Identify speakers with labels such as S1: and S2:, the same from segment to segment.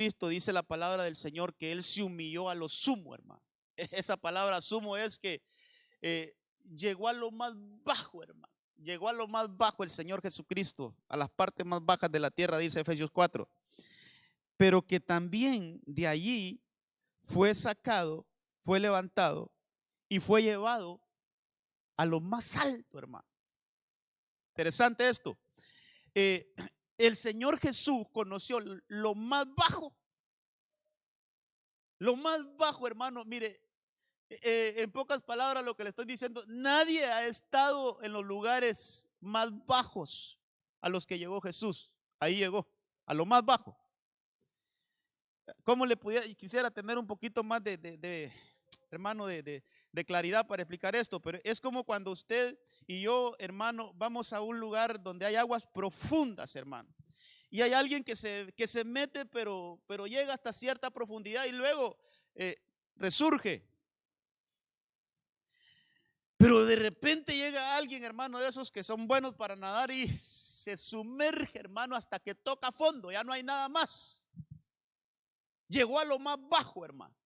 S1: Cristo, dice la palabra del Señor que Él se humilló a lo sumo, hermano. Esa palabra sumo es que llegó a lo más bajo, hermano. Llegó a lo más bajo el Señor Jesucristo, a las partes más bajas de la tierra, dice Efesios 4. Pero que también de allí fue sacado, fue levantado y fue llevado a lo más alto, hermano. Interesante esto. El Señor Jesús conoció lo más bajo. Lo más bajo, hermano. Mire, en pocas palabras lo que le estoy diciendo, nadie ha estado en los lugares más bajos a los que llegó Jesús. Ahí llegó, a lo más bajo. ¿Cómo le pudiera? Quisiera tener un poquito más hermano, de claridad para explicar esto, pero es como cuando usted y yo, hermano, vamos a un lugar donde hay aguas profundas, hermano. Y hay alguien que se mete, pero llega hasta cierta profundidad y luego resurge. Pero de repente llega alguien, hermano, de esos que son buenos para nadar y se sumerge, hermano, hasta que toca fondo, ya no hay nada más. Llegó a lo más bajo, hermano.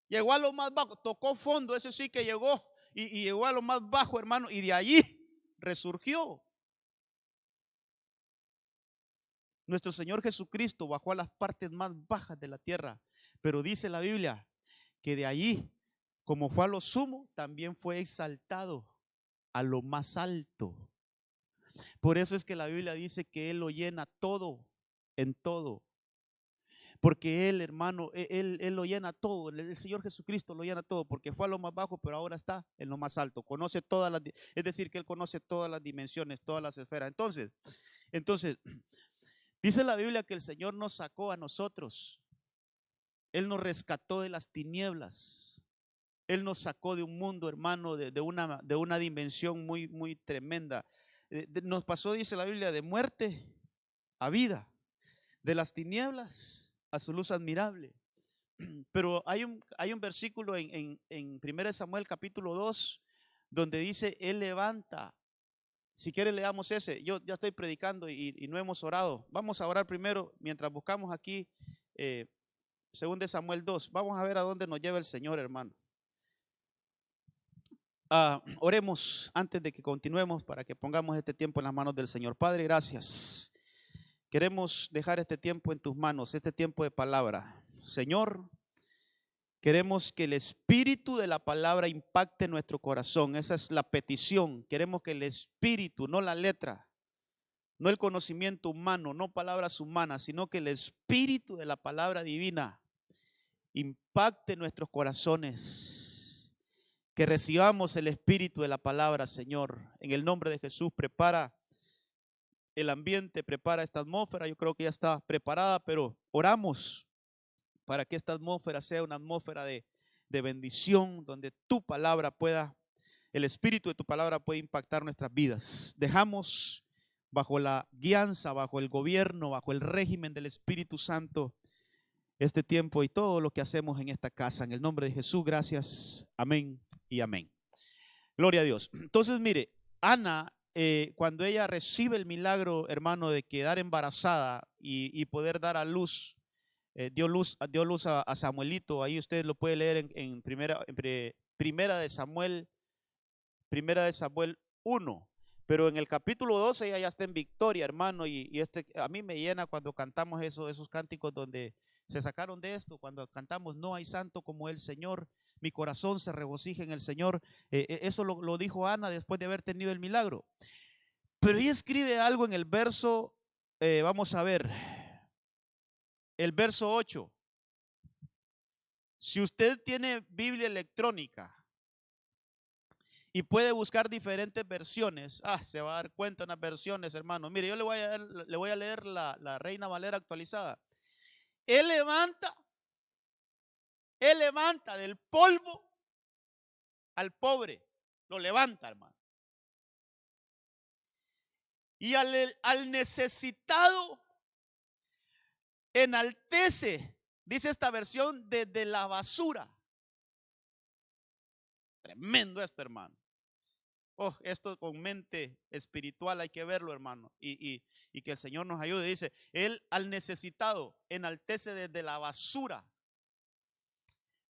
S1: Llegó a lo más bajo, tocó fondo, ese sí que llegó y llegó a lo más bajo, hermano, y de allí resurgió. Nuestro Señor Jesucristo bajó a las partes más bajas de la tierra, pero dice la Biblia que de allí, como fue a lo sumo, también fue exaltado a lo más alto. Por eso es que la Biblia dice que Él lo llena todo, en todo. Porque Él, hermano, Él lo llena todo. El Señor Jesucristo lo llena todo, porque fue a lo más bajo, pero ahora está en lo más alto. Conoce todas las, es decir, que Él conoce todas las dimensiones, todas las esferas. Entonces, dice la Biblia que el Señor nos sacó a nosotros. Él nos rescató de las tinieblas. Él nos sacó de un mundo, hermano, de una dimensión muy, muy tremenda. Nos pasó, dice la Biblia, de muerte a vida, de las tinieblas a su luz admirable. Pero hay un versículo en 1 Samuel capítulo 2 donde dice, Él levanta. Si quiere leamos ese. Yo ya estoy predicando y no hemos orado. Vamos a orar primero mientras buscamos aquí 2 Samuel 2. Vamos a ver a dónde nos lleva el Señor, hermano. Oremos antes de que continuemos para que pongamos este tiempo en las manos del Señor. Padre, gracias. Queremos dejar este tiempo en tus manos, este tiempo de palabra. Señor, queremos que el espíritu de la palabra impacte nuestro corazón. Esa es la petición. Queremos que el espíritu, no la letra, no el conocimiento humano, no palabras humanas, sino que el espíritu de la palabra divina impacte nuestros corazones. Que recibamos el espíritu de la palabra, Señor. En el nombre de Jesús, prepara el ambiente, prepara esta atmósfera. Yo creo que ya está preparada, pero oramos para que esta atmósfera sea una atmósfera de bendición, donde tu palabra pueda, el espíritu de tu palabra pueda impactar nuestras vidas. Dejamos bajo la guianza, bajo el gobierno, bajo el régimen del Espíritu Santo este tiempo y todo lo que hacemos en esta casa. En el nombre de Jesús, gracias. Amén y amén. Gloria a Dios. Entonces, mire, Ana, cuando ella recibe el milagro, hermano, de quedar embarazada y poder dar a luz, dio luz a Samuelito. Ahí usted lo puede leer en primera de Samuel 1. Pero en el capítulo 12 ella ya está en victoria, hermano, y a mí me llena cuando cantamos esos cánticos donde se sacaron de esto, cuando cantamos no hay santo como el Señor, mi corazón se regocija en el Señor. Eso lo dijo Ana después de haber tenido el milagro. Pero ella escribe algo en el verso, vamos a ver, el verso 8. Si usted tiene Biblia electrónica y puede buscar diferentes versiones, se va a dar cuenta de unas versiones, hermano. Mire, yo le voy a leer la Reina Valera actualizada. Él levanta del polvo al pobre, lo levanta, hermano. Y al necesitado enaltece, dice esta versión, desde la basura. Tremendo esto, hermano. Oh, esto con mente espiritual hay que verlo, hermano. Y que el Señor nos ayude. Dice, Él al necesitado enaltece desde la basura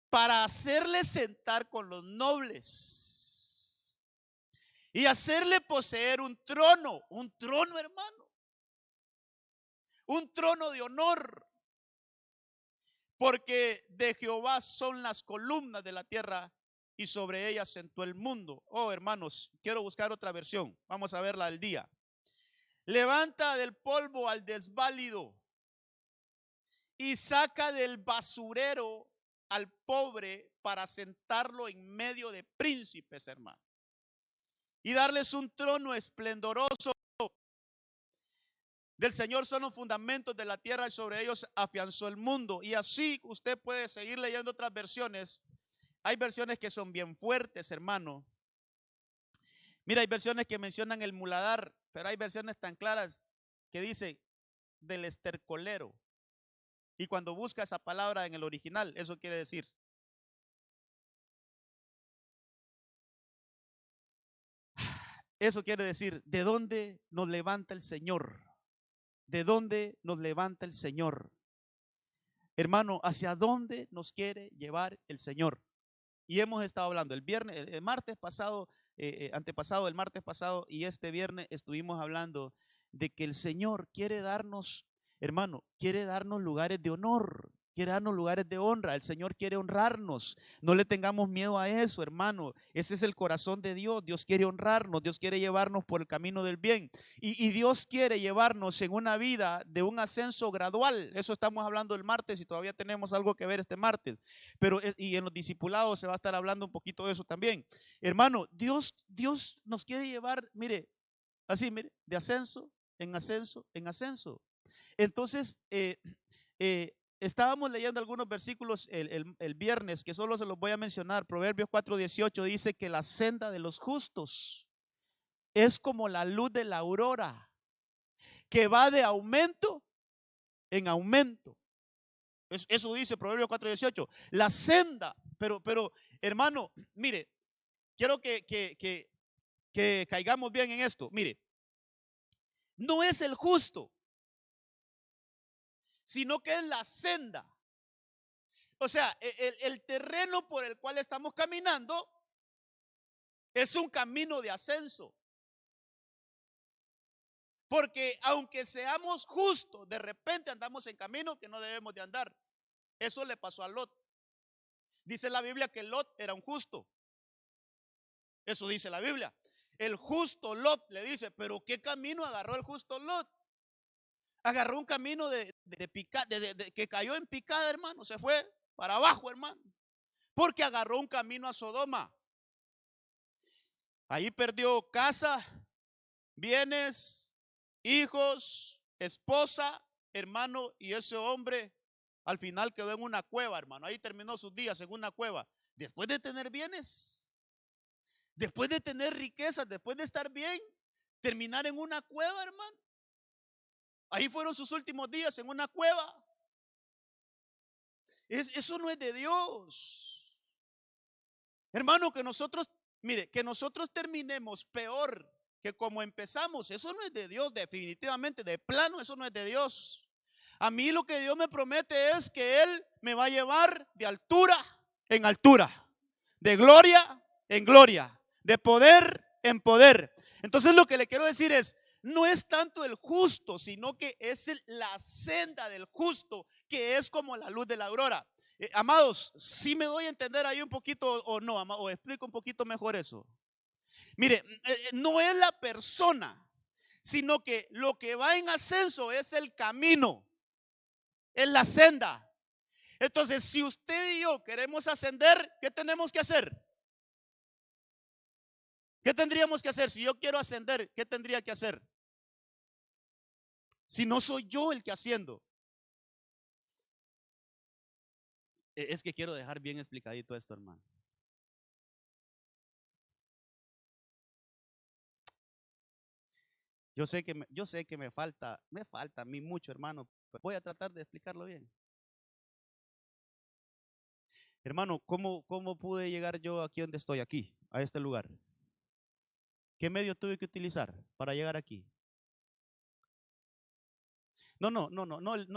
S1: para hacerle sentar con los nobles y hacerle poseer un trono, hermano, un trono de honor. Porque de Jehová son las columnas de la tierra y sobre ellas sentó el mundo. Oh, hermanos, quiero buscar otra versión. Vamos a verla al día. Levanta del polvo al desválido y saca del basurero al pobre para sentarlo en medio de príncipes, hermano, y darles un trono esplendoroso. Del Señor son los fundamentos de la tierra y sobre ellos afianzó el mundo. Y así usted puede seguir leyendo otras versiones. Hay versiones que son bien fuertes, hermano. Mira, hay versiones que mencionan el muladar, pero hay versiones tan claras que dice del estercolero. Y cuando busca esa palabra en el original, eso quiere decir. Eso quiere decir, ¿de dónde nos levanta el Señor? ¿De dónde nos levanta el Señor? Hermano, ¿hacia dónde nos quiere llevar el Señor? Y hemos estado hablando el viernes, el martes pasado, antepasado, el martes pasado y este viernes estuvimos hablando de que el Señor quiere darnos, hermano, quiere darnos lugares de honor, quiere darnos lugares de honra. El Señor quiere honrarnos. No le tengamos miedo a eso, hermano. Ese es el corazón de Dios. Dios quiere honrarnos, Dios quiere llevarnos por el camino del bien. Y Dios quiere llevarnos en una vida de un ascenso gradual. Eso estamos hablando el martes y todavía tenemos algo que ver este martes. Pero y en los discipulados se va a estar hablando un poquito de eso también. Hermano, Dios nos quiere llevar, mire, así, mire, de ascenso, en ascenso, en ascenso. Entonces, estábamos leyendo algunos versículos el viernes, que solo se los voy a mencionar. Proverbios 4:18 dice que la senda de los justos es como la luz de la aurora, que va de aumento en aumento. Eso dice Proverbios 4:18. La senda, pero hermano, mire, quiero que caigamos bien en esto. Mire, no es el justo, sino que es la senda. O sea, el terreno por el cual estamos caminando es un camino de ascenso. Porque aunque seamos justos, de repente andamos en camino que no debemos de andar. Eso le pasó a Lot. Dice la Biblia que Lot era un justo. Eso dice la Biblia. El justo Lot le dice, pero ¿qué camino agarró el justo Lot? Agarró un camino que cayó en picada, hermano. Se fue para abajo, hermano. Porque agarró un camino a Sodoma. Ahí perdió casa, bienes, hijos, esposa, hermano. Y ese hombre al final quedó en una cueva, hermano. Ahí terminó sus días en una cueva. Después de tener bienes, después de tener riquezas, después de estar bien, terminar en una cueva, hermano. Ahí fueron sus últimos días, en una cueva. Eso no es de Dios. Hermano, que nosotros, mire, que nosotros terminemos peor que como empezamos, eso no es de Dios, definitivamente, de plano, eso no es de Dios. A mí lo que Dios me promete es que Él me va a llevar de altura en altura, de gloria en gloria, de poder en poder. Entonces lo que le quiero decir es, no es tanto el justo, sino que es la senda del justo, que es como la luz de la aurora. Amados, si me doy a entender ahí un poquito o no, o explico un poquito mejor eso. Mire, no es la persona, sino que lo que va en ascenso es el camino, es la senda. Entonces, si usted y yo queremos ascender, ¿qué tenemos que hacer? ¿Qué tendríamos que hacer? Si yo quiero ascender, ¿qué tendría que hacer? Si no soy yo el que asciendo. Es que quiero dejar bien explicadito esto, hermano. Yo sé que me falta a mí mucho, hermano. Pero voy a tratar de explicarlo bien. Hermano, ¿cómo pude llegar yo aquí donde estoy, aquí, a este lugar? ¿Qué medio tuve que utilizar para llegar aquí? No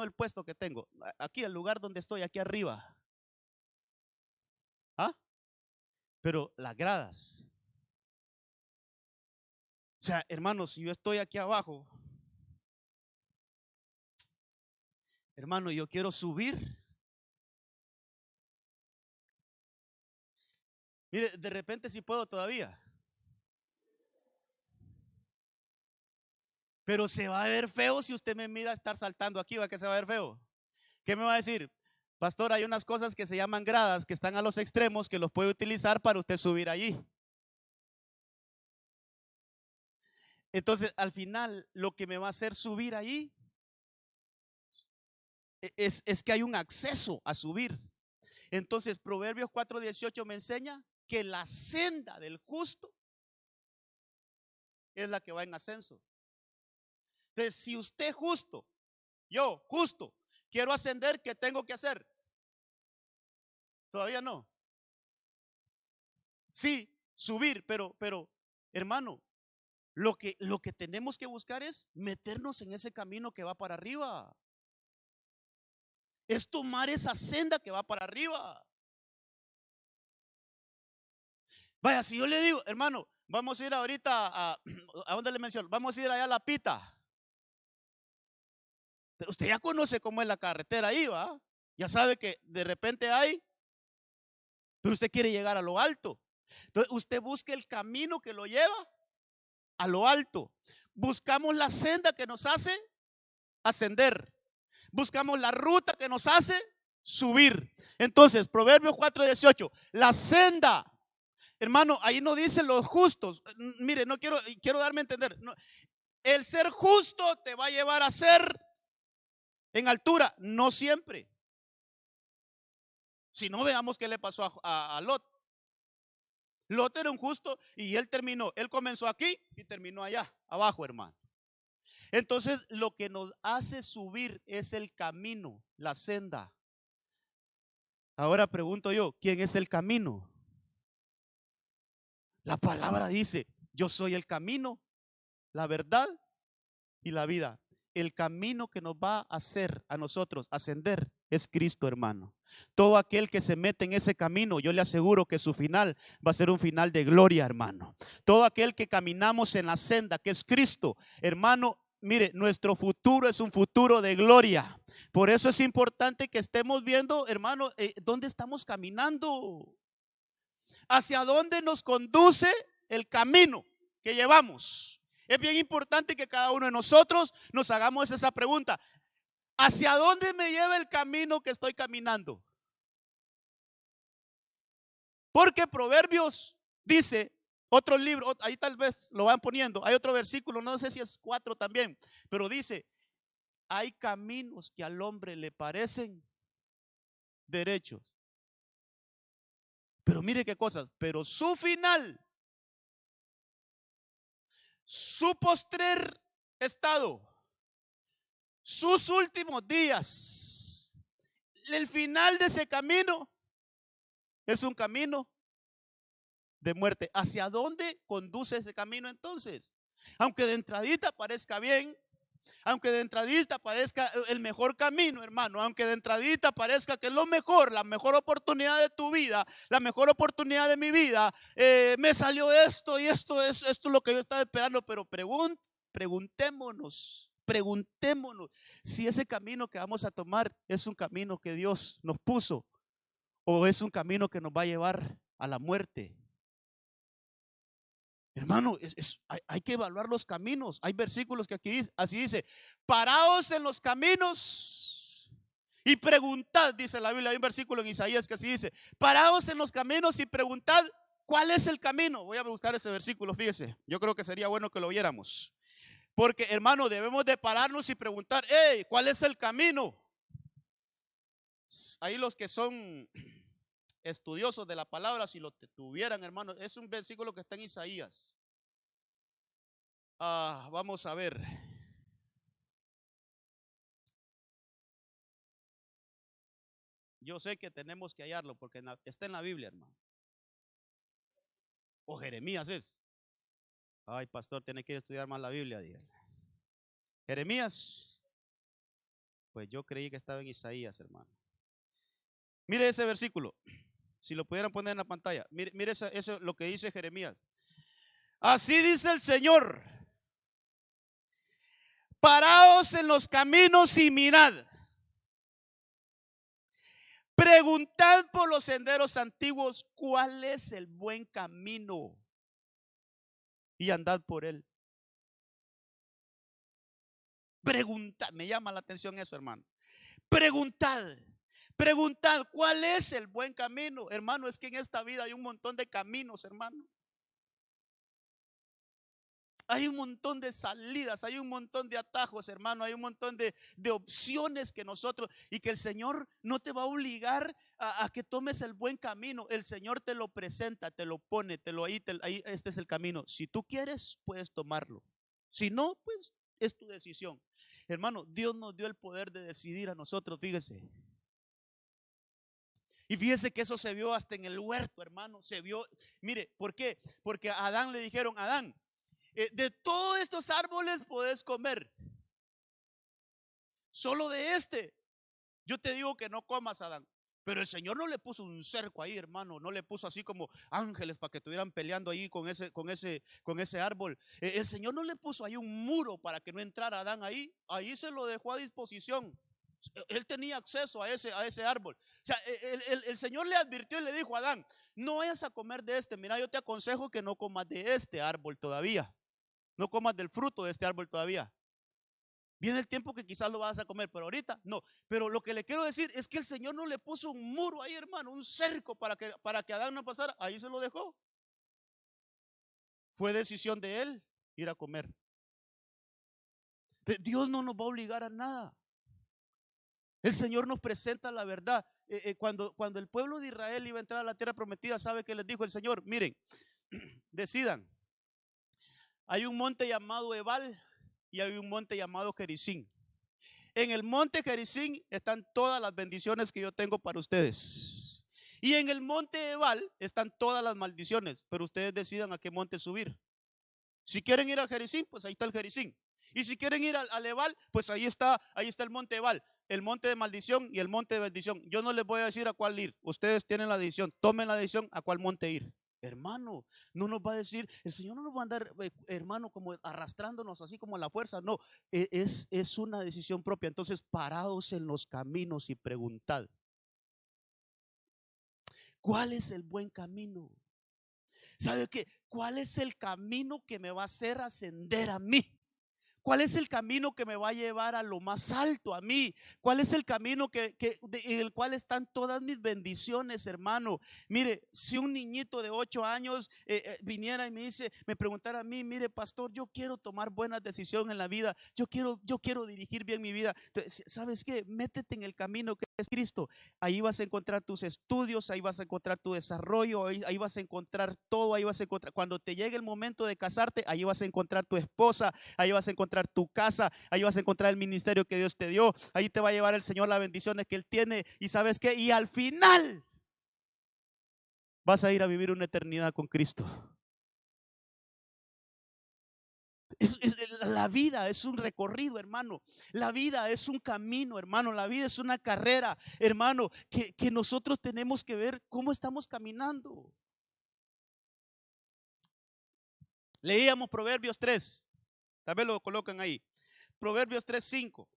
S1: el puesto que tengo. Aquí, el lugar donde estoy, aquí arriba. ¿Ah? Pero las gradas. O sea, hermanos, si yo estoy aquí abajo, hermano, yo quiero subir. Mire, de repente sí puedo todavía. Pero se va a ver feo si usted me mira estar saltando aquí, va que se va a ver feo. ¿Qué me va a decir? Pastor, hay unas cosas que se llaman gradas que están a los extremos que los puede utilizar para usted subir allí. Entonces, al final, lo que me va a hacer subir allí es que hay un acceso a subir. Entonces, Proverbios 4:18 me enseña que la senda del justo es la que va en ascenso. Entonces, si usted justo, yo justo, quiero ascender, ¿qué tengo que hacer? Todavía no. Sí, subir, pero, hermano, lo que tenemos que buscar es meternos en ese camino que va para arriba. Es tomar esa senda que va para arriba. Vaya, si yo le digo, hermano, vamos a ir ahorita ¿a dónde le menciono? Vamos a ir allá a La Pita. Usted ya conoce cómo es la carretera ahí, ¿va? Ya sabe que de repente hay, pero usted quiere llegar a lo alto. Entonces usted busca el camino que lo lleva a lo alto. Buscamos la senda que nos hace ascender. Buscamos la ruta que nos hace subir. Entonces, Proverbios 4:18, la senda, hermano, ahí no dice los justos. Mire, no quiero darme a entender. No, el ser justo te va a llevar a ser en altura, no siempre. Si no, veamos qué le pasó a Lot. Lot era un justo y él comenzó aquí y terminó allá, abajo, hermano. Entonces, lo que nos hace subir es el camino, la senda. Ahora pregunto yo, ¿quién es el camino? La palabra dice, yo soy el camino, la verdad y la vida. El camino que nos va a hacer a nosotros ascender es Cristo, hermano. Todo aquel que se mete en ese camino, yo le aseguro que su final va a ser un final de gloria, hermano. Todo aquel que caminamos en la senda que es Cristo, hermano, mire, nuestro futuro es un futuro de gloria. Por eso es importante que estemos viendo, hermano, dónde estamos caminando, hacia dónde nos conduce el camino que llevamos. Es bien importante que cada uno de nosotros nos hagamos esa pregunta: ¿hacia dónde me lleva el camino que estoy caminando? Porque Proverbios dice, otro libro, ahí tal vez lo van poniendo, hay otro versículo, no sé si es 4 también, pero dice, hay caminos que al hombre le parecen derechos. Pero mire qué cosas, pero su final, su postrer estado, sus últimos días, el final de ese camino es un camino de muerte. ¿Hacia dónde conduce ese camino entonces? Aunque de entradita parezca bien, aunque de entradita parezca el mejor camino, hermano, aunque de entradita parezca que es lo mejor, la mejor oportunidad de tu vida, la mejor oportunidad de mi vida, me salió esto y esto es lo que yo estaba esperando, pero preguntémonos si ese camino que vamos a tomar es un camino que Dios nos puso o es un camino que nos va a llevar a la muerte. Hermano, hay que evaluar los caminos. Hay versículos que aquí dice, así dice: paraos en los caminos y preguntad, dice la Biblia. Hay un versículo en Isaías que así dice: paraos en los caminos y preguntad cuál es el camino. Voy a buscar ese versículo, fíjese. Yo creo que sería bueno que lo viéramos. Porque, hermano, debemos de pararnos y preguntar: hey, ¿cuál es el camino? Ahí los que son estudiosos de la palabra, si lo tuvieran, hermano, es un versículo que está en Isaías. Vamos a ver. Yo sé que tenemos que hallarlo porque está en la Biblia, hermano. O Jeremías es. Ay, pastor, tiene que ir a estudiar más la Biblia, dígale. Jeremías. Pues yo creí que estaba en Isaías, hermano. Mire ese versículo. Si lo pudieran poner en la pantalla. Mire eso lo que dice Jeremías. Así dice el Señor: paraos en los caminos y mirad. Preguntad por los senderos antiguos cuál es el buen camino y andad por él. Preguntad, me llama la atención eso, hermano. Preguntad cuál es el buen camino. Hermano, es que en esta vida hay un montón de caminos, hermano. Hay un montón de salidas, hay un montón de atajos, hermano. Hay un montón de opciones que nosotros, y que el Señor no te va a obligar a que tomes el buen camino. El Señor te lo presenta, te lo pone, ahí este es el camino. Si tú quieres, puedes tomarlo. Si no, pues es tu decisión. Hermano, Dios nos dio el poder de decidir a nosotros, fíjese. Y fíjese que eso se vio hasta en el huerto, hermano. Se vio, mire, ¿por qué? Porque a Adán le dijeron: Adán, de todos estos árboles podés comer, solo de este yo te digo que no comas, Adán. Pero el Señor no le puso un cerco ahí, hermano. No le puso así como ángeles para que estuvieran peleando ahí con ese árbol. El Señor no le puso ahí un muro para que no entrara Adán ahí. Ahí se lo dejó a disposición. Él tenía acceso a ese árbol. O sea, el Señor le advirtió y le dijo a Adán: no vayas a comer de este. Mira, yo te aconsejo que no comas de este árbol todavía. No comas del fruto de este árbol todavía. Viene el tiempo que quizás lo vas a comer, pero ahorita no. Pero lo que le quiero decir es que el Señor no le puso un muro ahí, hermano, un cerco para que Adán no pasara. Ahí se lo dejó. Fue decisión de él ir a comer. Dios no nos va a obligar a nada. El Señor nos presenta la verdad. Cuando el pueblo de Israel iba a entrar a la tierra prometida, ¿sabe qué les dijo el Señor? Miren, decidan. Hay un monte llamado Ebal y hay un monte llamado Gerizim. En el monte Gerizim están todas las bendiciones que yo tengo para ustedes. Y en el monte Ebal están todas las maldiciones. Pero ustedes decidan a qué monte subir. Si quieren ir al Gerizim, pues ahí está el Gerizim. Y si quieren ir al Ebal, pues ahí está el monte Ebal, el monte de maldición y el monte de bendición. Yo no les voy a decir a cuál ir. Ustedes tienen la decisión. Tomen la decisión a cuál monte ir. Hermano, no nos va a decir, el Señor no nos va a andar, hermano, como arrastrándonos así como a la fuerza. No, es una decisión propia. Entonces, paraos en los caminos y preguntad: ¿cuál es el buen camino? ¿Sabe qué? ¿Cuál es el camino que me va a hacer ascender a mí? ¿Cuál es el camino que me va a llevar a lo más alto a mí? ¿Cuál es el camino en el cual están todas mis bendiciones, hermano? Mire, si un niñito de 8 años viniera y me preguntara a mí: mire, pastor, yo quiero tomar buenas decisiones en la vida, yo quiero dirigir bien mi vida. Entonces, ¿sabes qué? Métete en el camino que es Cristo. Ahí vas a encontrar tus estudios, ahí vas a encontrar tu desarrollo, ahí vas a encontrar todo, ahí vas a encontrar, cuando te llegue el momento de casarte, ahí vas a encontrar tu esposa, ahí vas a encontrar tu casa, ahí vas a encontrar el ministerio que Dios te dio, ahí te va a llevar el Señor las bendiciones que Él tiene. Y ¿sabes qué? Y al final vas a ir a vivir una eternidad con Cristo. La vida es un recorrido, hermano. La vida es un camino, hermano. La vida es una carrera, hermano, que nosotros tenemos que ver cómo estamos caminando. Leíamos Proverbios 3. Tal vez lo colocan ahí. Proverbios 3:5.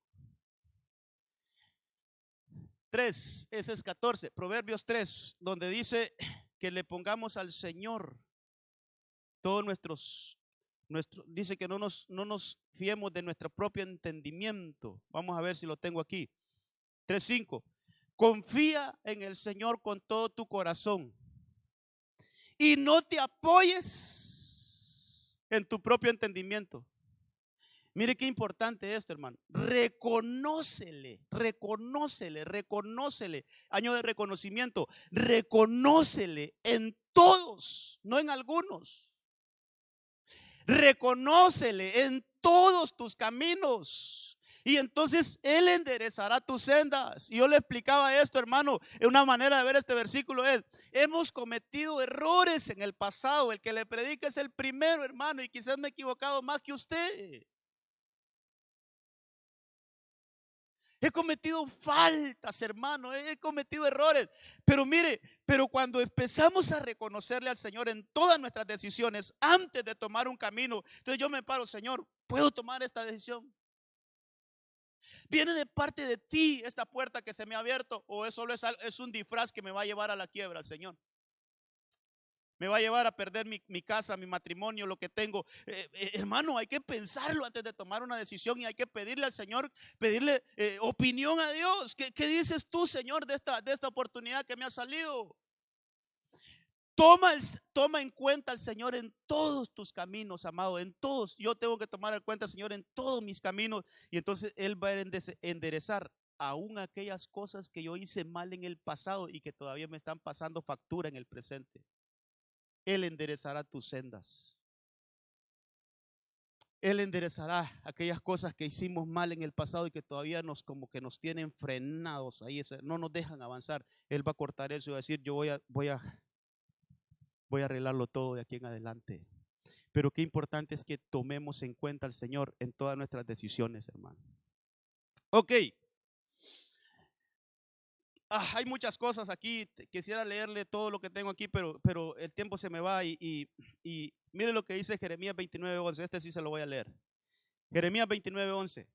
S1: 3, ese es 14. Proverbios 3, donde dice que le pongamos al Señor todos dice que no nos fiemos de nuestro propio entendimiento. Vamos a ver si lo tengo aquí. 3:5. Confía en el Señor con todo tu corazón y no te apoyes en tu propio entendimiento. Mire qué importante esto, hermano. Reconócele. Año de reconocimiento. Reconócele en todos, no en algunos. Reconócele en todos tus caminos. Y entonces Él enderezará tus sendas. Y yo le explicaba esto, hermano. Una manera de ver este versículo es: hemos cometido errores en el pasado. El que le predica es el primero, hermano. Y quizás me he equivocado más que usted. He cometido faltas, hermano. He cometido errores. Pero mire, pero cuando empezamos a reconocerle al Señor en todas nuestras decisiones, antes de tomar un camino, entonces yo me paro: Señor, ¿puedo tomar esta decisión? ¿Viene de parte de ti esta puerta que se me ha abierto, o es solo es un disfraz que me va a llevar a la quiebra, Señor? Me va a llevar a perder mi casa, mi matrimonio, lo que tengo. Hermano, hay que pensarlo antes de tomar una decisión, y hay que pedirle al Señor, pedirle opinión a Dios. ¿Qué dices tú, Señor, de esta oportunidad que me ha salido? Toma en cuenta al Señor en todos tus caminos, amado, en todos. Yo tengo que tomar en cuenta al Señor en todos mis caminos, y entonces Él va a enderezar aún aquellas cosas que yo hice mal en el pasado y que todavía me están pasando factura en el presente. Él enderezará tus sendas. Él enderezará aquellas cosas que hicimos mal en el pasado y que todavía como que nos tienen frenados ahí, no nos dejan avanzar. Él va a cortar eso y va a decir: yo voy a arreglarlo todo de aquí en adelante. Pero qué importante es que tomemos en cuenta al Señor en todas nuestras decisiones, hermano. Ok. Hay muchas cosas aquí. Quisiera leerle todo lo que tengo aquí, pero el tiempo se me va. Y mire lo que dice Jeremías 29:11. Este sí se lo voy a leer. Jeremías 29:11.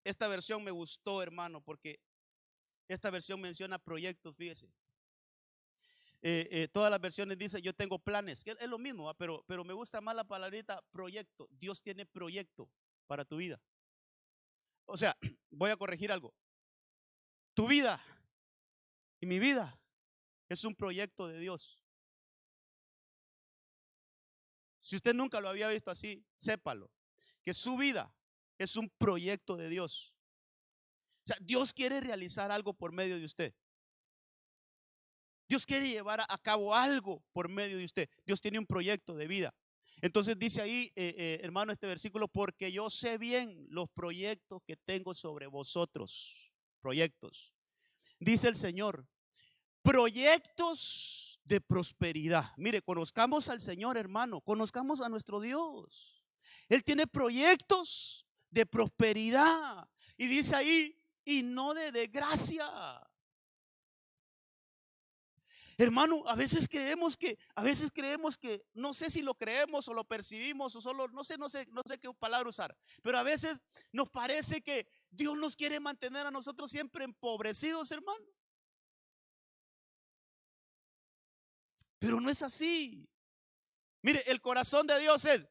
S1: Esta versión me gustó, hermano, porque esta versión menciona proyectos, fíjese. Todas las versiones dicen: yo tengo planes, que es lo mismo, pero me gusta más la palabrita proyecto. Dios tiene proyecto para tu vida. O sea, voy a corregir algo. Tu vida y mi vida es un proyecto de Dios. Si usted nunca lo había visto así, sépalo, que su vida es un proyecto de Dios. O sea, Dios quiere realizar algo por medio de usted. Dios quiere llevar a cabo algo por medio de usted. Dios tiene un proyecto de vida. Entonces dice ahí, hermano, este versículo: porque yo sé bien los proyectos que tengo sobre vosotros. Proyectos. Dice el Señor: proyectos de prosperidad. Mire, conozcamos al Señor, hermano. Conozcamos a nuestro Dios. Él tiene proyectos de prosperidad. Y dice ahí: y no de desgracia. Hermano, a veces creemos que, no sé si lo creemos o lo percibimos o solo, no sé qué palabra usar, pero a veces nos parece que Dios nos quiere mantener a nosotros siempre empobrecidos, hermano. Pero no es así. Mire, el corazón de Dios es: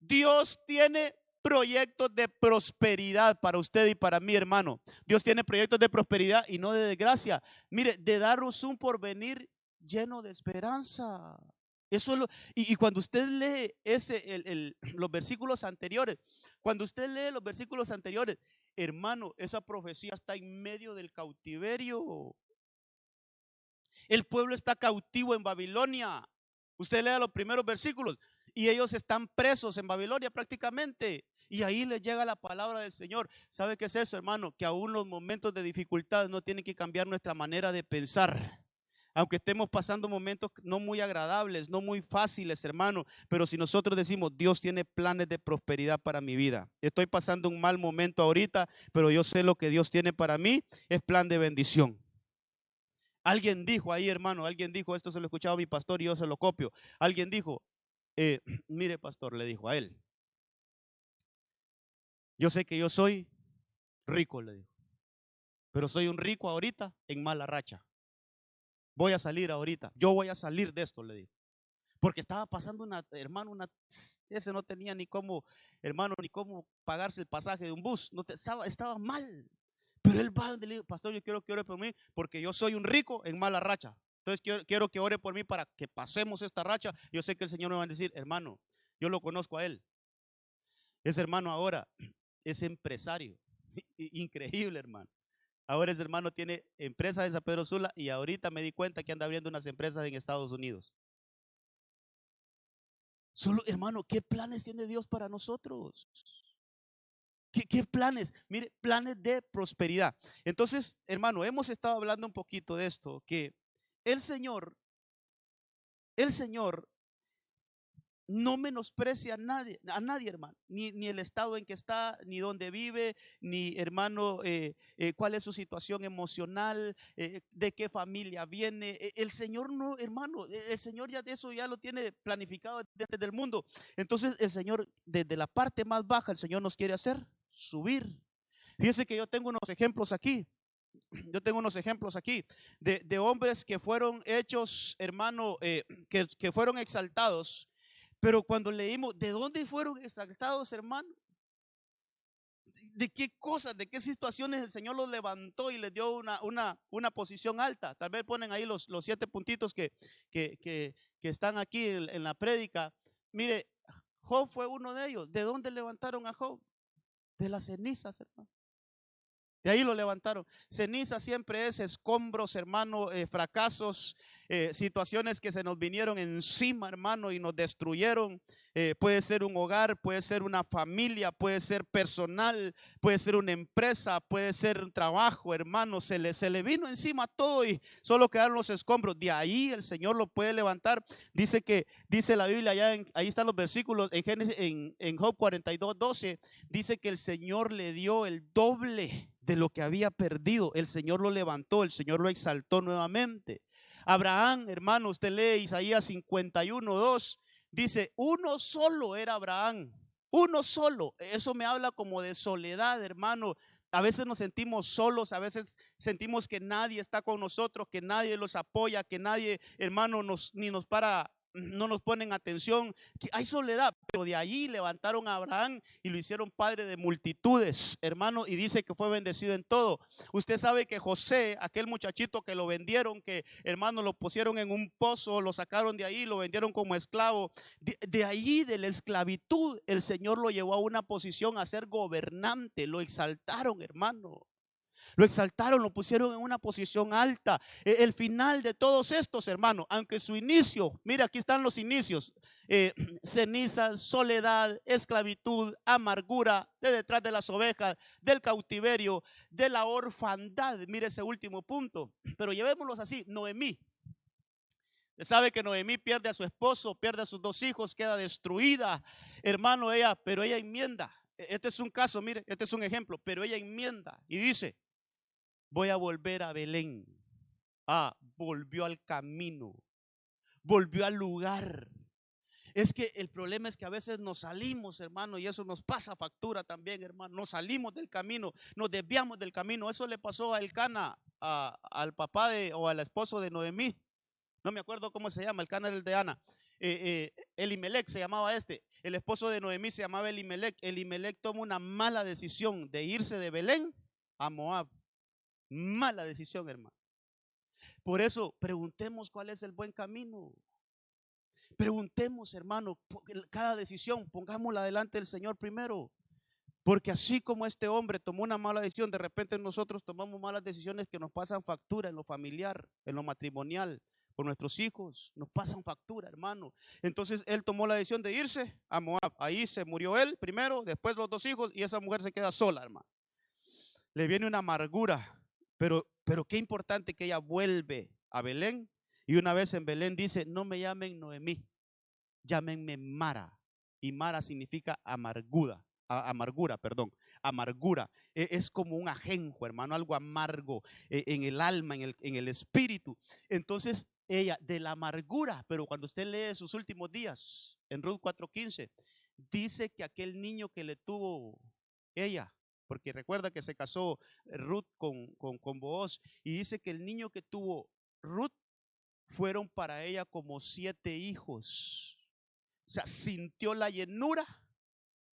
S1: Dios tiene proyectos de prosperidad para usted y para mí, hermano. Dios tiene proyectos de prosperidad y no de desgracia. Mire, de daros un porvenir lleno de esperanza. Eso es y cuando usted lee los versículos anteriores, hermano, esa profecía está en medio del cautiverio. El pueblo está cautivo en Babilonia. Usted lea los primeros versículos y ellos están presos en Babilonia prácticamente. Y ahí les llega la palabra del Señor. ¿Sabe qué es eso, hermano? Que aún los momentos de dificultad no tienen que cambiar nuestra manera de pensar. Aunque estemos pasando momentos no muy agradables, no muy fáciles, hermano, pero si nosotros decimos: Dios tiene planes de prosperidad para mi vida. Estoy pasando un mal momento ahorita, pero yo sé lo que Dios tiene para mí es plan de bendición. Alguien dijo ahí, hermano, esto se lo escuchaba a mi pastor y yo se lo copio. Alguien dijo: mire, pastor, le dijo a él, yo sé que yo soy rico, le dijo, pero soy un rico ahorita en mala racha. Voy a salir ahorita, yo voy a salir de esto, le dijo. Porque estaba pasando ese no tenía ni cómo, hermano, ni cómo pagarse el pasaje de un bus. Estaba mal. Pero él va donde le dijo: pastor, yo quiero que ore por mí porque yo soy un rico en mala racha. Entonces quiero que ore por mí para que pasemos esta racha. Yo sé que el Señor me va a decir: hermano, yo lo conozco a él. Ese hermano ahora es empresario. Increíble, hermano. Ahora ese hermano tiene empresas en San Pedro Sula y ahorita me di cuenta que anda abriendo unas empresas en Estados Unidos. Solo, hermano, ¿qué planes tiene Dios para nosotros? ¿Qué planes? Mire, planes de prosperidad. Entonces, hermano, hemos estado hablando un poquito de esto, que el Señor, el Señor no menosprecia a nadie, hermano, ni el estado en que está, ni dónde vive, ni, hermano, cuál es su situación emocional, de qué familia viene. El Señor no, hermano, el Señor ya de eso ya lo tiene planificado desde el mundo. Entonces el Señor, desde la parte más baja, el Señor nos quiere hacer subir. Fíjense que yo tengo unos ejemplos aquí. Yo tengo unos ejemplos aquí de hombres que fueron hechos, hermano, que fueron exaltados. Pero cuando leímos, ¿de dónde fueron exaltados, hermano? ¿De qué cosas, de qué situaciones el Señor los levantó y les dio una posición alta? Tal vez ponen ahí los 7 puntitos que están aquí en la prédica. Mire, Job fue uno de ellos. ¿De dónde levantaron a Job? De las cenizas, hermano. De ahí lo levantaron. Ceniza siempre es escombros, hermano, fracasos, situaciones que se nos vinieron encima, hermano, y nos destruyeron. Puede ser un hogar, puede ser una familia, puede ser personal, puede ser una empresa, puede ser un trabajo, hermano. Se le vino encima todo y solo quedaron los escombros. De ahí el Señor lo puede levantar. Dice la Biblia, ahí están los versículos en Génesis, en Job 42:12, dice que el Señor le dio el doble de lo que había perdido. El Señor lo levantó, el Señor lo exaltó nuevamente. Abraham, hermano, usted lee Isaías 51:2, dice, uno solo era Abraham, uno solo. Eso me habla como de soledad, hermano. A veces nos sentimos solos, a veces sentimos que nadie está con nosotros, que nadie los apoya, que nadie, hermano, ni nos para, no nos ponen atención, que hay soledad. Pero de allí levantaron a Abraham y lo hicieron padre de multitudes, hermano, y dice que fue bendecido en todo. Usted sabe que José, aquel muchachito que lo vendieron, que, hermano, lo pusieron en un pozo, lo sacaron de ahí, lo vendieron como esclavo. De allí, de la esclavitud, el Señor lo llevó a una posición a ser gobernante. Lo exaltaron, hermano. Lo exaltaron, lo pusieron en una posición alta. El final de todos estos, hermanos, aunque su inicio, mira, aquí están los inicios: cenizas, soledad, esclavitud, amargura, de detrás de las ovejas, del cautiverio, de la orfandad. Mire ese último punto. Pero llevémoslos así: Noemí. Usted sabe que Noemí pierde a su esposo, pierde a sus 2 hijos, queda destruida, hermano, pero ella enmienda. Este es un caso, mire, este es un ejemplo, pero ella enmienda y dice: voy a volver a Belén. Volvió al camino, volvió al lugar. Es que el problema es que a veces nos salimos, hermano, y eso nos pasa factura también, hermano. Nos salimos del camino, nos desviamos del camino. Eso le pasó a Elcana, al papá o al esposo de Noemí. No me acuerdo cómo se llama, Elcana era el de Ana. Elimelec se llamaba este. El esposo de Noemí se llamaba Elimelec. Elimelec toma una mala decisión de irse de Belén a Moab. Mala decisión, hermano. Por eso preguntemos cuál es el buen camino. Preguntemos, hermano, cada decisión pongámosla delante del Señor primero. Porque así como este hombre tomó una mala decisión, de repente nosotros tomamos malas decisiones que nos pasan factura en lo familiar, en lo matrimonial, con nuestros hijos, nos pasan factura, hermano. Entonces él tomó la decisión de irse a Moab. Ahí se murió él primero, después los 2 hijos, y esa mujer se queda sola, hermano. Le viene una amargura, pero qué importante que ella vuelve a Belén. Y una vez en Belén dice: no me llamen Noemí, llámenme Mara. Y Mara significa amargura, perdón, amargura. Es como un ajenjo, hermano, algo amargo en el alma, en el espíritu. Entonces ella, de la amargura, pero cuando usted lee sus últimos días, en Ruth 4:15, dice que aquel niño que le tuvo ella, porque recuerda que se casó Ruth con Booz, y dice que el niño que tuvo Ruth fueron para ella como 7 hijos. O sea, sintió la llenura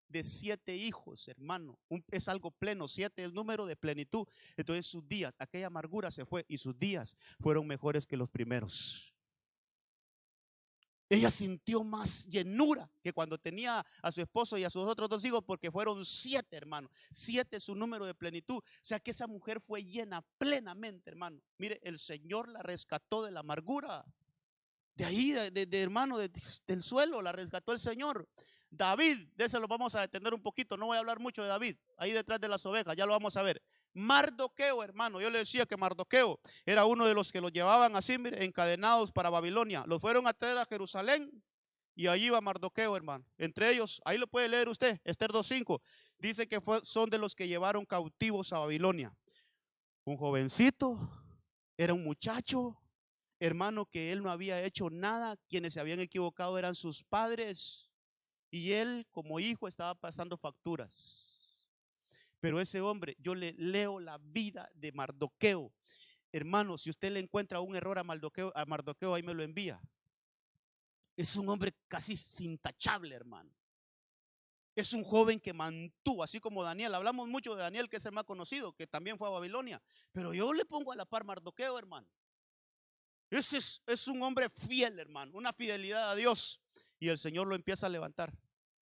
S1: de 7 hijos, hermano. Es algo pleno, 7 es el número de plenitud. Entonces sus días, aquella amargura se fue y sus días fueron mejores que los primeros. Ella sintió más llenura que cuando tenía a su esposo y a sus otros 2 hijos, porque fueron 7, hermano. 7 es su número de plenitud. O sea que esa mujer fue llena plenamente, hermano. Mire, el Señor la rescató de la amargura. De ahí, hermano, del suelo, la rescató el Señor. David, de ese lo vamos a detener un poquito, no voy a hablar mucho de David, ahí detrás de las ovejas, ya lo vamos a ver. Mardoqueo, hermano, yo le decía que Mardoqueo era uno de los que los llevaban así, mire, encadenados para Babilonia. Los fueron a traer a Jerusalén y allí va Mardoqueo, hermano. Entre ellos, ahí lo puede leer usted, Esther 2:5, dice que son de los que llevaron cautivos a Babilonia. Un jovencito, era un muchacho, hermano, que él no había hecho nada. Quienes se habían equivocado eran sus padres y él como hijo estaba pasando facturas. Pero ese hombre, yo le leo la vida de Mardoqueo, hermano. Si usted le encuentra un error a Mardoqueo, ahí me lo envía. Es un hombre casi intachable, hermano. Es un joven que mantuvo, así como Daniel. Hablamos mucho de Daniel, que es el más conocido, que también fue a Babilonia. Pero yo le pongo a la par Mardoqueo, hermano. Ese es un hombre fiel, hermano, una fidelidad a Dios. Y el Señor lo empieza a levantar,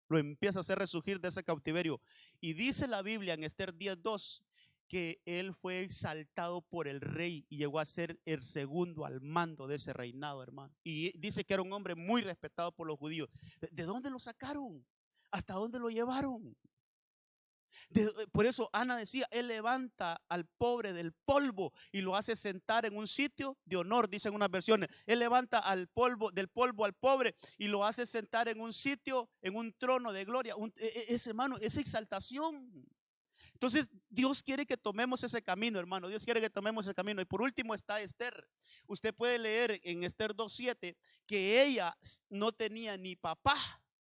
S1: lo empieza a hacer resurgir de ese cautiverio. Y dice la Biblia en Esther 10:2 que él fue exaltado por el rey y llegó a ser el segundo al mando de ese reinado, hermano. Y dice que era un hombre muy respetado por los judíos. ¿De dónde lo sacaron? ¿Hasta dónde lo llevaron? Por eso Ana decía, él levanta al pobre del polvo y lo hace sentar en un sitio de honor, dicen unas versiones. Él levanta del polvo al pobre y lo hace sentar en un sitio, en un trono de gloria. Ese, hermano, esa exaltación. Entonces Dios quiere que tomemos ese camino, hermano. Dios quiere que tomemos ese camino. Y por último está Esther. Usted puede leer en Esther 2:7 que ella no tenía ni papá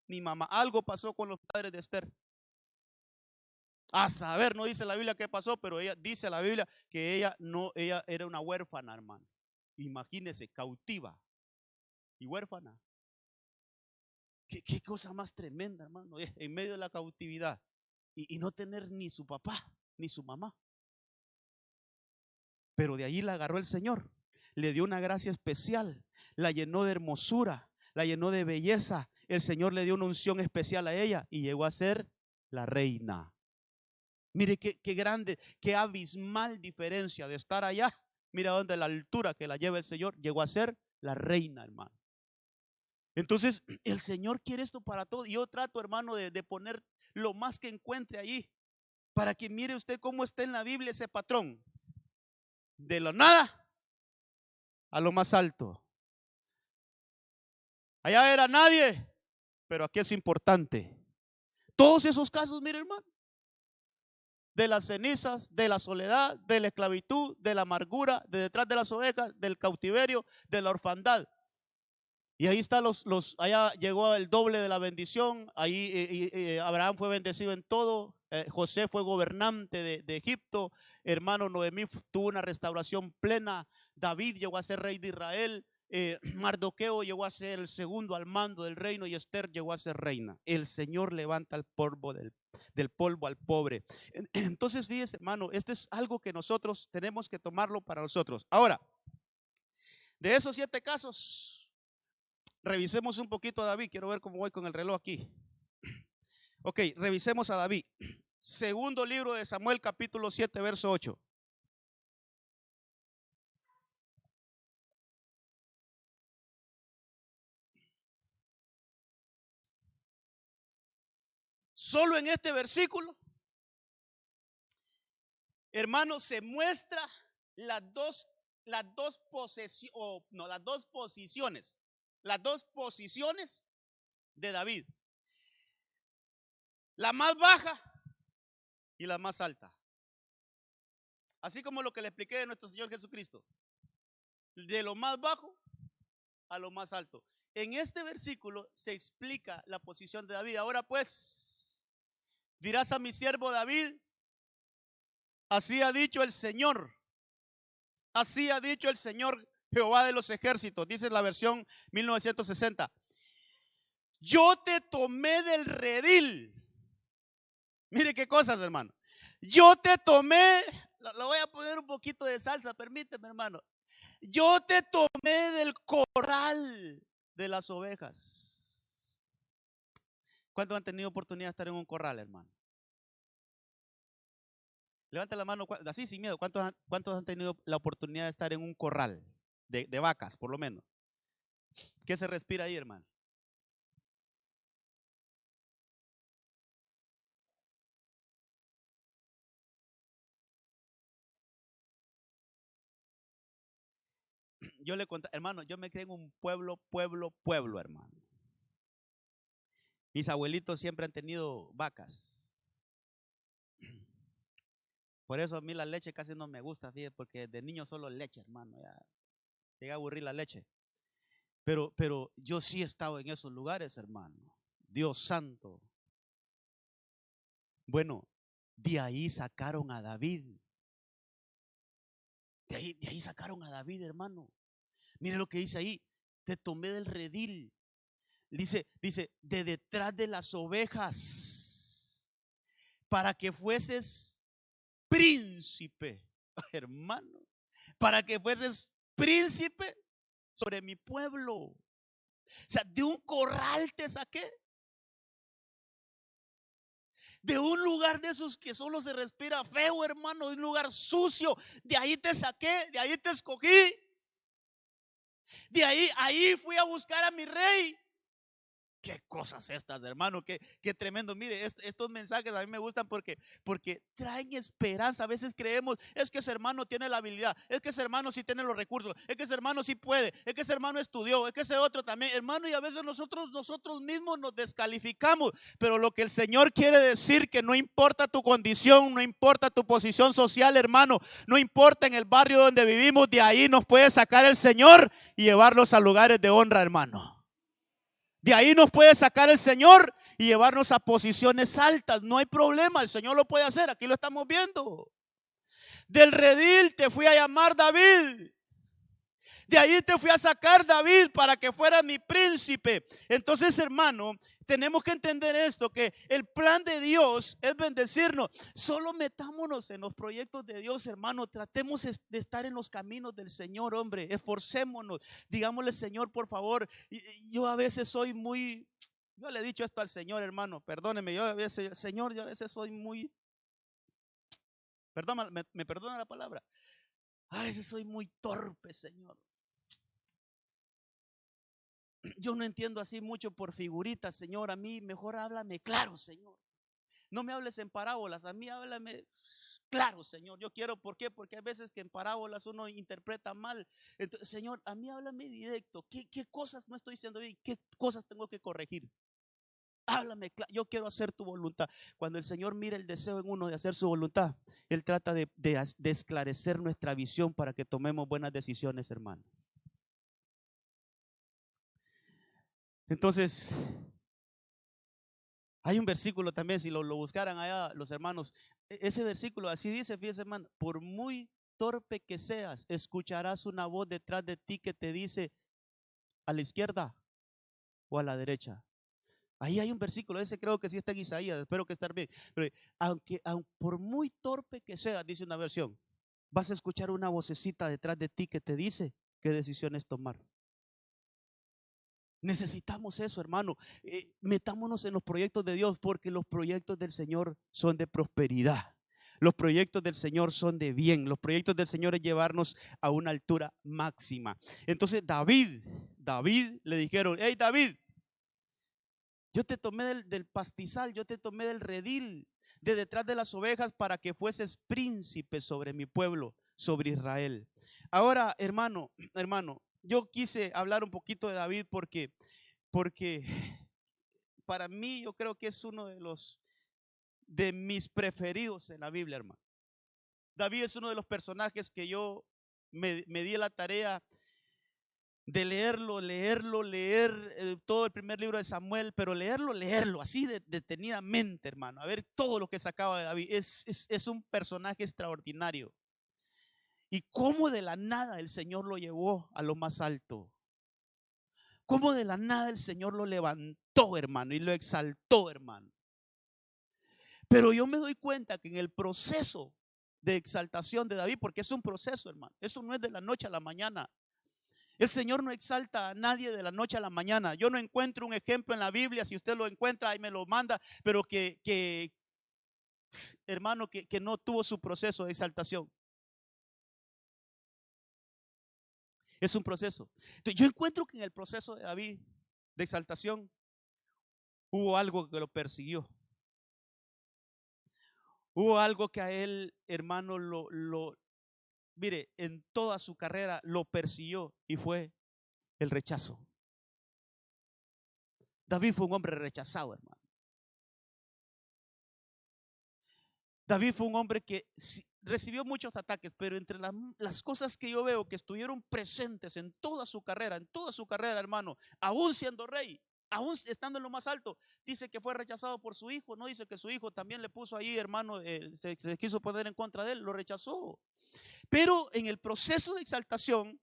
S1: ni mamá. Algo pasó con los padres de Esther. A saber, no dice la Biblia qué pasó, pero ella dice la Biblia que ella era una huérfana, hermano. Imagínese, cautiva y huérfana. ¿Qué cosa más tremenda, hermano? En medio de la cautividad y no tener ni su papá ni su mamá. Pero de allí la agarró el Señor, le dio una gracia especial, la llenó de hermosura, la llenó de belleza. El Señor le dio una unción especial a ella y llegó a ser la reina. Mire qué grande, qué abismal diferencia de estar allá. Mira dónde la altura que la lleva el Señor, llegó a ser la reina, hermano. Entonces el Señor quiere esto para todos. Yo trato, hermano, de poner lo más que encuentre allí, para que mire usted cómo está en la Biblia ese patrón. De lo nada a lo más alto. Allá era nadie, pero aquí es importante. Todos esos casos, mire, hermano. De las cenizas, de la soledad, de la esclavitud, de la amargura, de detrás de las ovejas, del cautiverio, de la orfandad. Y ahí está allá llegó el doble de la bendición. Ahí Abraham fue bendecido en todo. José fue gobernante de Egipto. Hermano, Noemí tuvo una restauración plena. David llegó a ser rey de Israel. Mardoqueo llegó a ser el segundo al mando del reino y Esther llegó a ser reina. El Señor levanta el polvo del polvo al pobre. Entonces, fíjese, hermano, este es algo que nosotros tenemos que tomarlo para nosotros. Ahora, de esos 7 casos, revisemos un poquito a David. Quiero ver cómo voy con el reloj aquí. Ok, revisemos a David. Segundo libro de Samuel, capítulo 7, verso 8. Solo en este versículo, hermano, se muestra las dos posiciones de David. La más baja y la más alta. Así como lo que le expliqué de nuestro Señor Jesucristo. De lo más bajo a lo más alto. En este versículo se explica la posición de David. Ahora pues, dirás a mi siervo David, así ha dicho el Señor. Así ha dicho el Señor Jehová de los ejércitos, dice la versión 1960. Yo te tomé del redil. Mire qué cosas, hermano. Yo te tomé, lo voy a poner un poquito de salsa, permíteme, hermano. Yo te tomé del corral de las ovejas. ¿Cuántos han tenido oportunidad de estar en un corral, hermano? Levanta la mano, así sin miedo. ¿Cuántos han tenido la oportunidad de estar en un corral de vacas, por lo menos? ¿Qué se respira ahí, hermano? Yo le conté, hermano, yo me crié en un pueblo, hermano. Mis abuelitos siempre han tenido vacas. Por eso a mí la leche casi no me gusta, fíjate, porque de niño solo leche, hermano. Ya llegué a aburrir la leche. Pero yo sí he estado en esos lugares, hermano. Dios santo. Bueno, de ahí sacaron a David. De ahí sacaron a David, hermano. Mire lo que dice ahí. Te tomé del redil. Dice, de detrás de las ovejas, para que fueses príncipe, hermano, para que fueses príncipe sobre mi pueblo. O sea, de un corral te saqué, de un lugar de esos que solo se respira feo, hermano, de un lugar sucio. De ahí te saqué, de ahí te escogí, de ahí fui a buscar a mi rey. Qué cosas estas, hermano, qué tremendo. Mire, estos mensajes a mí me gustan porque traen esperanza. A veces creemos, es que ese hermano tiene la habilidad, es que ese hermano sí tiene los recursos, es que ese hermano sí puede, es que ese hermano estudió, es que ese otro también, hermano, y a veces nosotros mismos nos descalificamos. Pero lo que el Señor quiere decir, que no importa tu condición, no importa tu posición social, hermano, no importa en el barrio donde vivimos, de ahí nos puede sacar el Señor y llevarlos a lugares de honra, hermano. De ahí nos puede sacar el Señor y llevarnos a posiciones altas. No hay problema, el Señor lo puede hacer. Aquí lo estamos viendo. Del redil te fui a llamar David. De ahí te fui a sacar, David, para que fuera mi príncipe. Entonces, hermano, tenemos que entender esto, que el plan de Dios es bendecirnos. Solo metámonos en los proyectos de Dios, hermano. Tratemos de estar en los caminos del Señor, hombre. Esforcémonos. Digámosle, Señor, por favor. Yo a veces soy muy... Yo le he dicho esto al Señor, hermano. Perdóneme, yo a veces, Señor, yo a veces soy muy... Perdón, me perdona la palabra. A veces soy muy torpe, Señor. Yo no entiendo así mucho por figuritas, Señor. A mí mejor háblame claro, Señor. No me hables en parábolas, a mí háblame claro, Señor. Yo quiero, ¿por qué? Porque hay veces que en parábolas uno interpreta mal. Entonces, Señor, a mí háblame directo. ¿Qué cosas no estoy diciendo bien? ¿Qué cosas tengo que corregir? Háblame claro. Yo quiero hacer tu voluntad. Cuando el Señor mira el deseo en uno de hacer su voluntad, Él trata de esclarecer nuestra visión para que tomemos buenas decisiones, hermano. Entonces, hay un versículo también, si lo buscaran allá los hermanos, ese versículo así dice, fíjese, hermano, por muy torpe que seas, escucharás una voz detrás de ti que te dice a la izquierda o a la derecha. Ahí hay un versículo, ese creo que sí está en Isaías, espero que esté bien. Pero aunque por muy torpe que seas, dice una versión, vas a escuchar una vocecita detrás de ti que te dice qué decisiones tomar. Necesitamos eso, hermano. Metámonos en los proyectos de Dios, porque los proyectos del Señor son de prosperidad. Los proyectos del Señor son de bien. Los proyectos del Señor es llevarnos a una altura máxima. Entonces David le dijeron, hey David, yo te tomé del pastizal, yo te tomé del redil, de detrás de las ovejas, para que fueses príncipe sobre mi pueblo, sobre Israel. Ahora, hermano, yo quise hablar un poquito de David porque para mí yo creo que es uno de mis preferidos en la Biblia, hermano. David es uno de los personajes que yo me di la tarea de leer todo el primer libro de Samuel, pero leerlo así detenidamente, hermano, a ver todo lo que sacaba de David. Es un personaje extraordinario. Y cómo de la nada el Señor lo llevó a lo más alto. Cómo de la nada el Señor lo levantó, hermano, y lo exaltó, hermano. Pero yo me doy cuenta que en el proceso de exaltación de David, porque es un proceso, hermano, eso no es de la noche a la mañana. El Señor no exalta a nadie de la noche a la mañana. Yo no encuentro un ejemplo en la Biblia, si usted lo encuentra ahí me lo manda, pero hermano, que no tuvo su proceso de exaltación. Es un proceso. Entonces, yo encuentro que en el proceso de David de exaltación hubo algo que lo persiguió. Hubo algo que a él, hermano, mire, en toda su carrera lo persiguió y fue el rechazo. David fue un hombre rechazado, hermano. David fue un hombre que recibió muchos ataques, pero entre las cosas que yo veo que estuvieron presentes en toda su carrera, hermano, aún siendo rey, aún estando en lo más alto, dice que fue rechazado por su hijo, no dice que su hijo también le puso ahí, hermano, se quiso poner en contra de él, lo rechazó. Pero en el proceso de exaltación,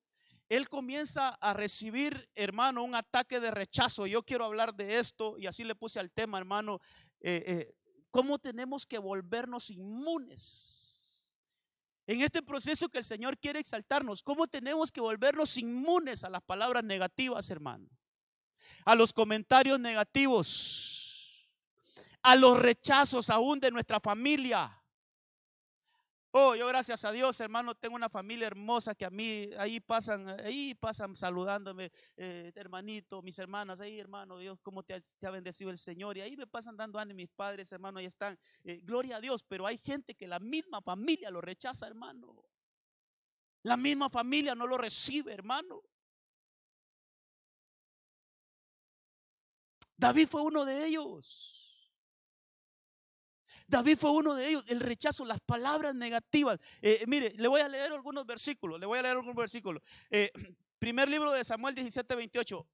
S1: él comienza a recibir, hermano, un ataque de rechazo. Yo quiero hablar de esto y así le puse al tema, hermano, cómo tenemos que volvernos inmunes en este proceso que el Señor quiere exaltarnos. Cómo tenemos que volvernos inmunes a las palabras negativas, hermano, a los comentarios negativos, a los rechazos aún de nuestra familia. Oh, yo gracias a Dios, hermano, tengo una familia hermosa que a mí ahí pasan saludándome, hermanito, mis hermanas, ahí hermano, Dios, cómo te ha bendecido el Señor. Y ahí me pasan dando ánimo mis padres, hermano, ahí están. Gloria a Dios, pero hay gente que la misma familia lo rechaza, hermano. La misma familia no lo recibe, hermano. David fue uno de ellos. David fue uno de ellos, el rechazo, las palabras negativas. Mire, le voy a leer algunos versículos. Primer libro de Samuel 17:28.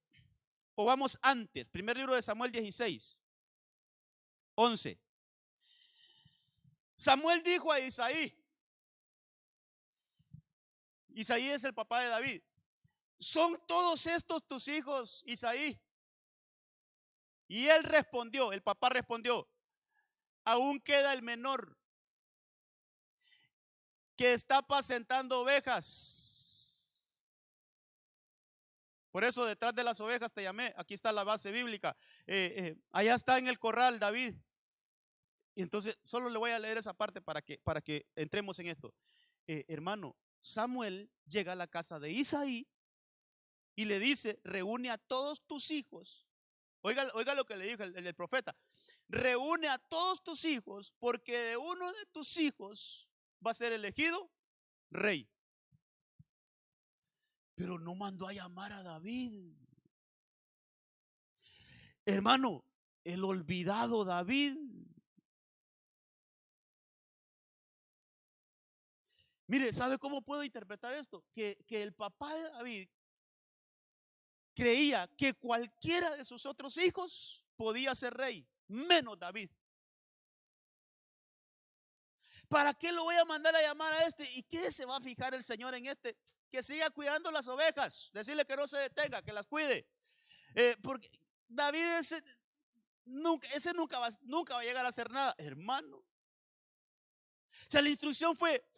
S1: O vamos antes, primer libro de Samuel 16:11. Samuel dijo a Isaí. Isaí es el papá de David. ¿Son todos estos tus hijos, Isaí? Y él respondió, el papá respondió, aún queda el menor que está apacentando ovejas. Por eso detrás de las ovejas te llamé. Aquí está la base bíblica. Allá está en el corral David. Y entonces solo le voy a leer esa parte para que entremos en esto. Hermano, Samuel llega a la casa de Isaí y le dice, reúne a todos tus hijos. Oiga lo que le dijo el profeta. Reúne a todos tus hijos porque de uno de tus hijos va a ser elegido rey. Pero no mandó a llamar a David. Hermano, el olvidado David. Mire, ¿sabe cómo puedo interpretar esto? Que el papá de David creía que cualquiera de sus otros hijos podía ser rey, menos David. ¿Para qué lo voy a mandar a llamar a este? ¿Y qué se va a fijar el Señor en este? Que siga cuidando las ovejas, decirle que no se detenga, que las cuide. Porque David nunca va a llegar a hacer nada, hermano. O sea, la instrucción fue,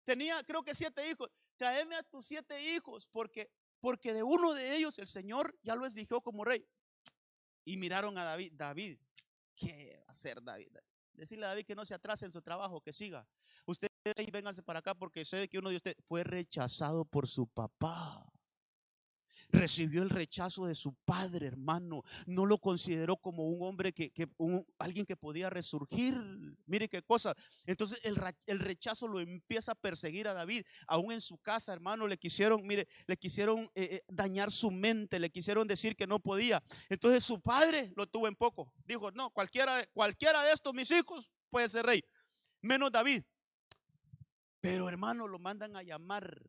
S1: tenía creo que 7 hijos, tráeme a tus 7 hijos, porque de uno de ellos el Señor ya lo eligió como rey. Y miraron a David, ¿qué va a hacer David? Decirle a David que no se atrase en su trabajo, que siga. Ustedes vénganse para acá porque sé que uno de ustedes fue rechazado por su papá. Recibió el rechazo de su padre, hermano. No lo consideró como un hombre alguien que podía resurgir. Mire qué cosa. Entonces el rechazo lo empieza a perseguir a David. Aún en su casa, hermano, le quisieron dañar su mente, le quisieron decir que no podía. Entonces su padre lo tuvo en poco. Dijo, no, cualquiera de estos mis hijos puede ser rey, menos David. Pero hermano, lo mandan a llamar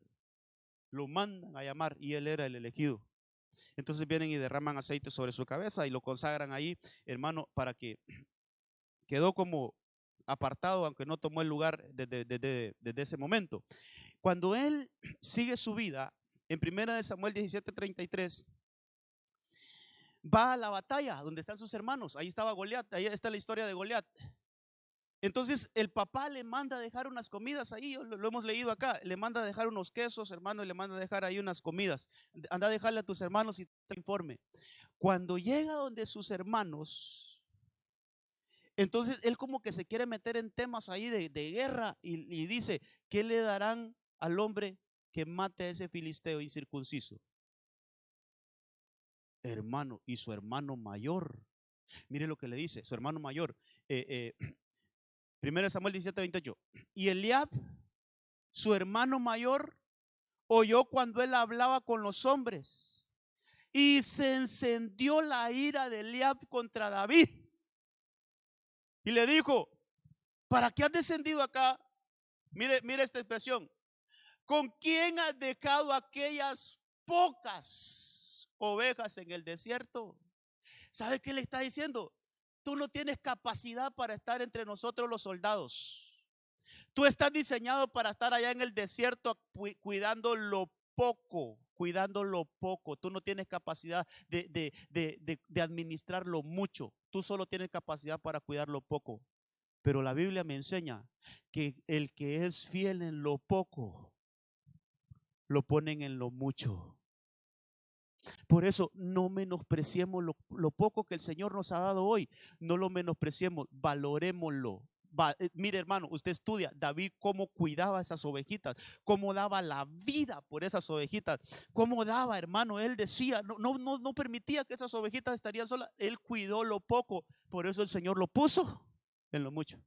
S1: y él era el elegido. Entonces vienen y derraman aceite sobre su cabeza y lo consagran ahí, hermano, para que quedó como apartado, aunque no tomó el lugar desde ese momento. Cuando él sigue su vida, en 1 Samuel 17:33, va a la batalla donde están sus hermanos. Ahí estaba Goliat, ahí está la historia de Goliat. Entonces el papá le manda a dejar unas comidas ahí, lo hemos leído acá, le manda a dejar unos quesos, hermano, y le manda a dejar ahí unas comidas. Anda a dejarle a tus hermanos y te informe. Cuando llega donde sus hermanos, entonces él como que se quiere meter en temas ahí de guerra y dice, ¿qué le darán al hombre que mate a ese filisteo incircunciso. Hermano, y su hermano mayor. Mire lo que le dice, su hermano mayor. 1 Samuel 17:28. Y Eliab, su hermano mayor, oyó cuando él hablaba con los hombres. Y se encendió la ira de Eliab contra David. Y le dijo: ¿para qué has descendido acá? Mire esta expresión. ¿Con quién has dejado aquellas pocas ovejas en el desierto? ¿Sabe qué le está diciendo? Tú no tienes capacidad para estar entre nosotros los soldados. Tú estás diseñado para estar allá en el desierto cuidando lo poco, cuidando lo poco. Tú no tienes capacidad de administrar lo mucho. Tú solo tienes capacidad para cuidar lo poco. Pero la Biblia me enseña que el que es fiel en lo poco, lo ponen en lo mucho. Por eso no menospreciemos lo poco que el Señor nos ha dado hoy. No lo menospreciemos, valorémoslo. Mire, hermano, usted estudia David cómo cuidaba esas ovejitas, cómo daba la vida por esas ovejitas, cómo daba, hermano. Él decía, no permitía que esas ovejitas estarían solas. Él cuidó lo poco, por eso el Señor lo puso en lo mucho.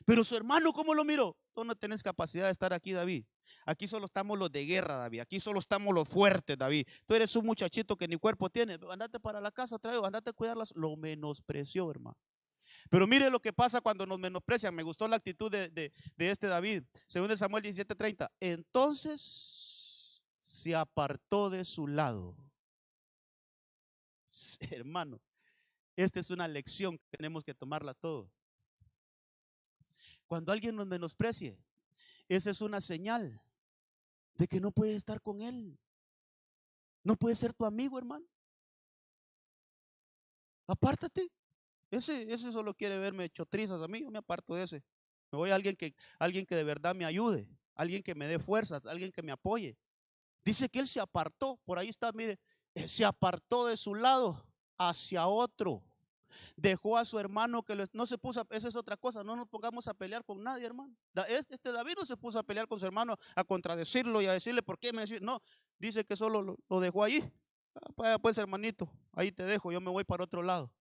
S1: Pero su hermano, ¿cómo lo miró? Tú no tienes capacidad de estar aquí, David. Aquí solo estamos los de guerra, David. Aquí solo estamos los fuertes, David. Tú eres un muchachito que ni cuerpo tiene. Andate para la casa otra vez, andate a cuidarlas. Lo menospreció, hermano. Pero mire lo que pasa cuando nos menosprecian. Me gustó la actitud de este David. Según Samuel 17:30. Entonces se apartó de su lado. Hermano, esta es una lección que tenemos que tomarla todo. Cuando alguien nos menosprecie, esa es una señal de que no puedes estar con él. No puede ser tu amigo, hermano. Apártate. Ese solo quiere verme hecho trizas a mí. Yo me aparto de ese. Me voy a alguien que de verdad me ayude, alguien que me dé fuerzas, alguien que me apoye. Dice que él se apartó. Por ahí está, mire, se apartó de su lado hacia otro. Dejó a su hermano que no se puso, esa es otra cosa, no nos pongamos a pelear con nadie, hermano. Este David no se puso a pelear con su hermano, a contradecirlo y a decirle por qué me decís. No, dice que solo lo dejó allí. Pues hermanito, ahí te dejo, yo me voy para otro lado.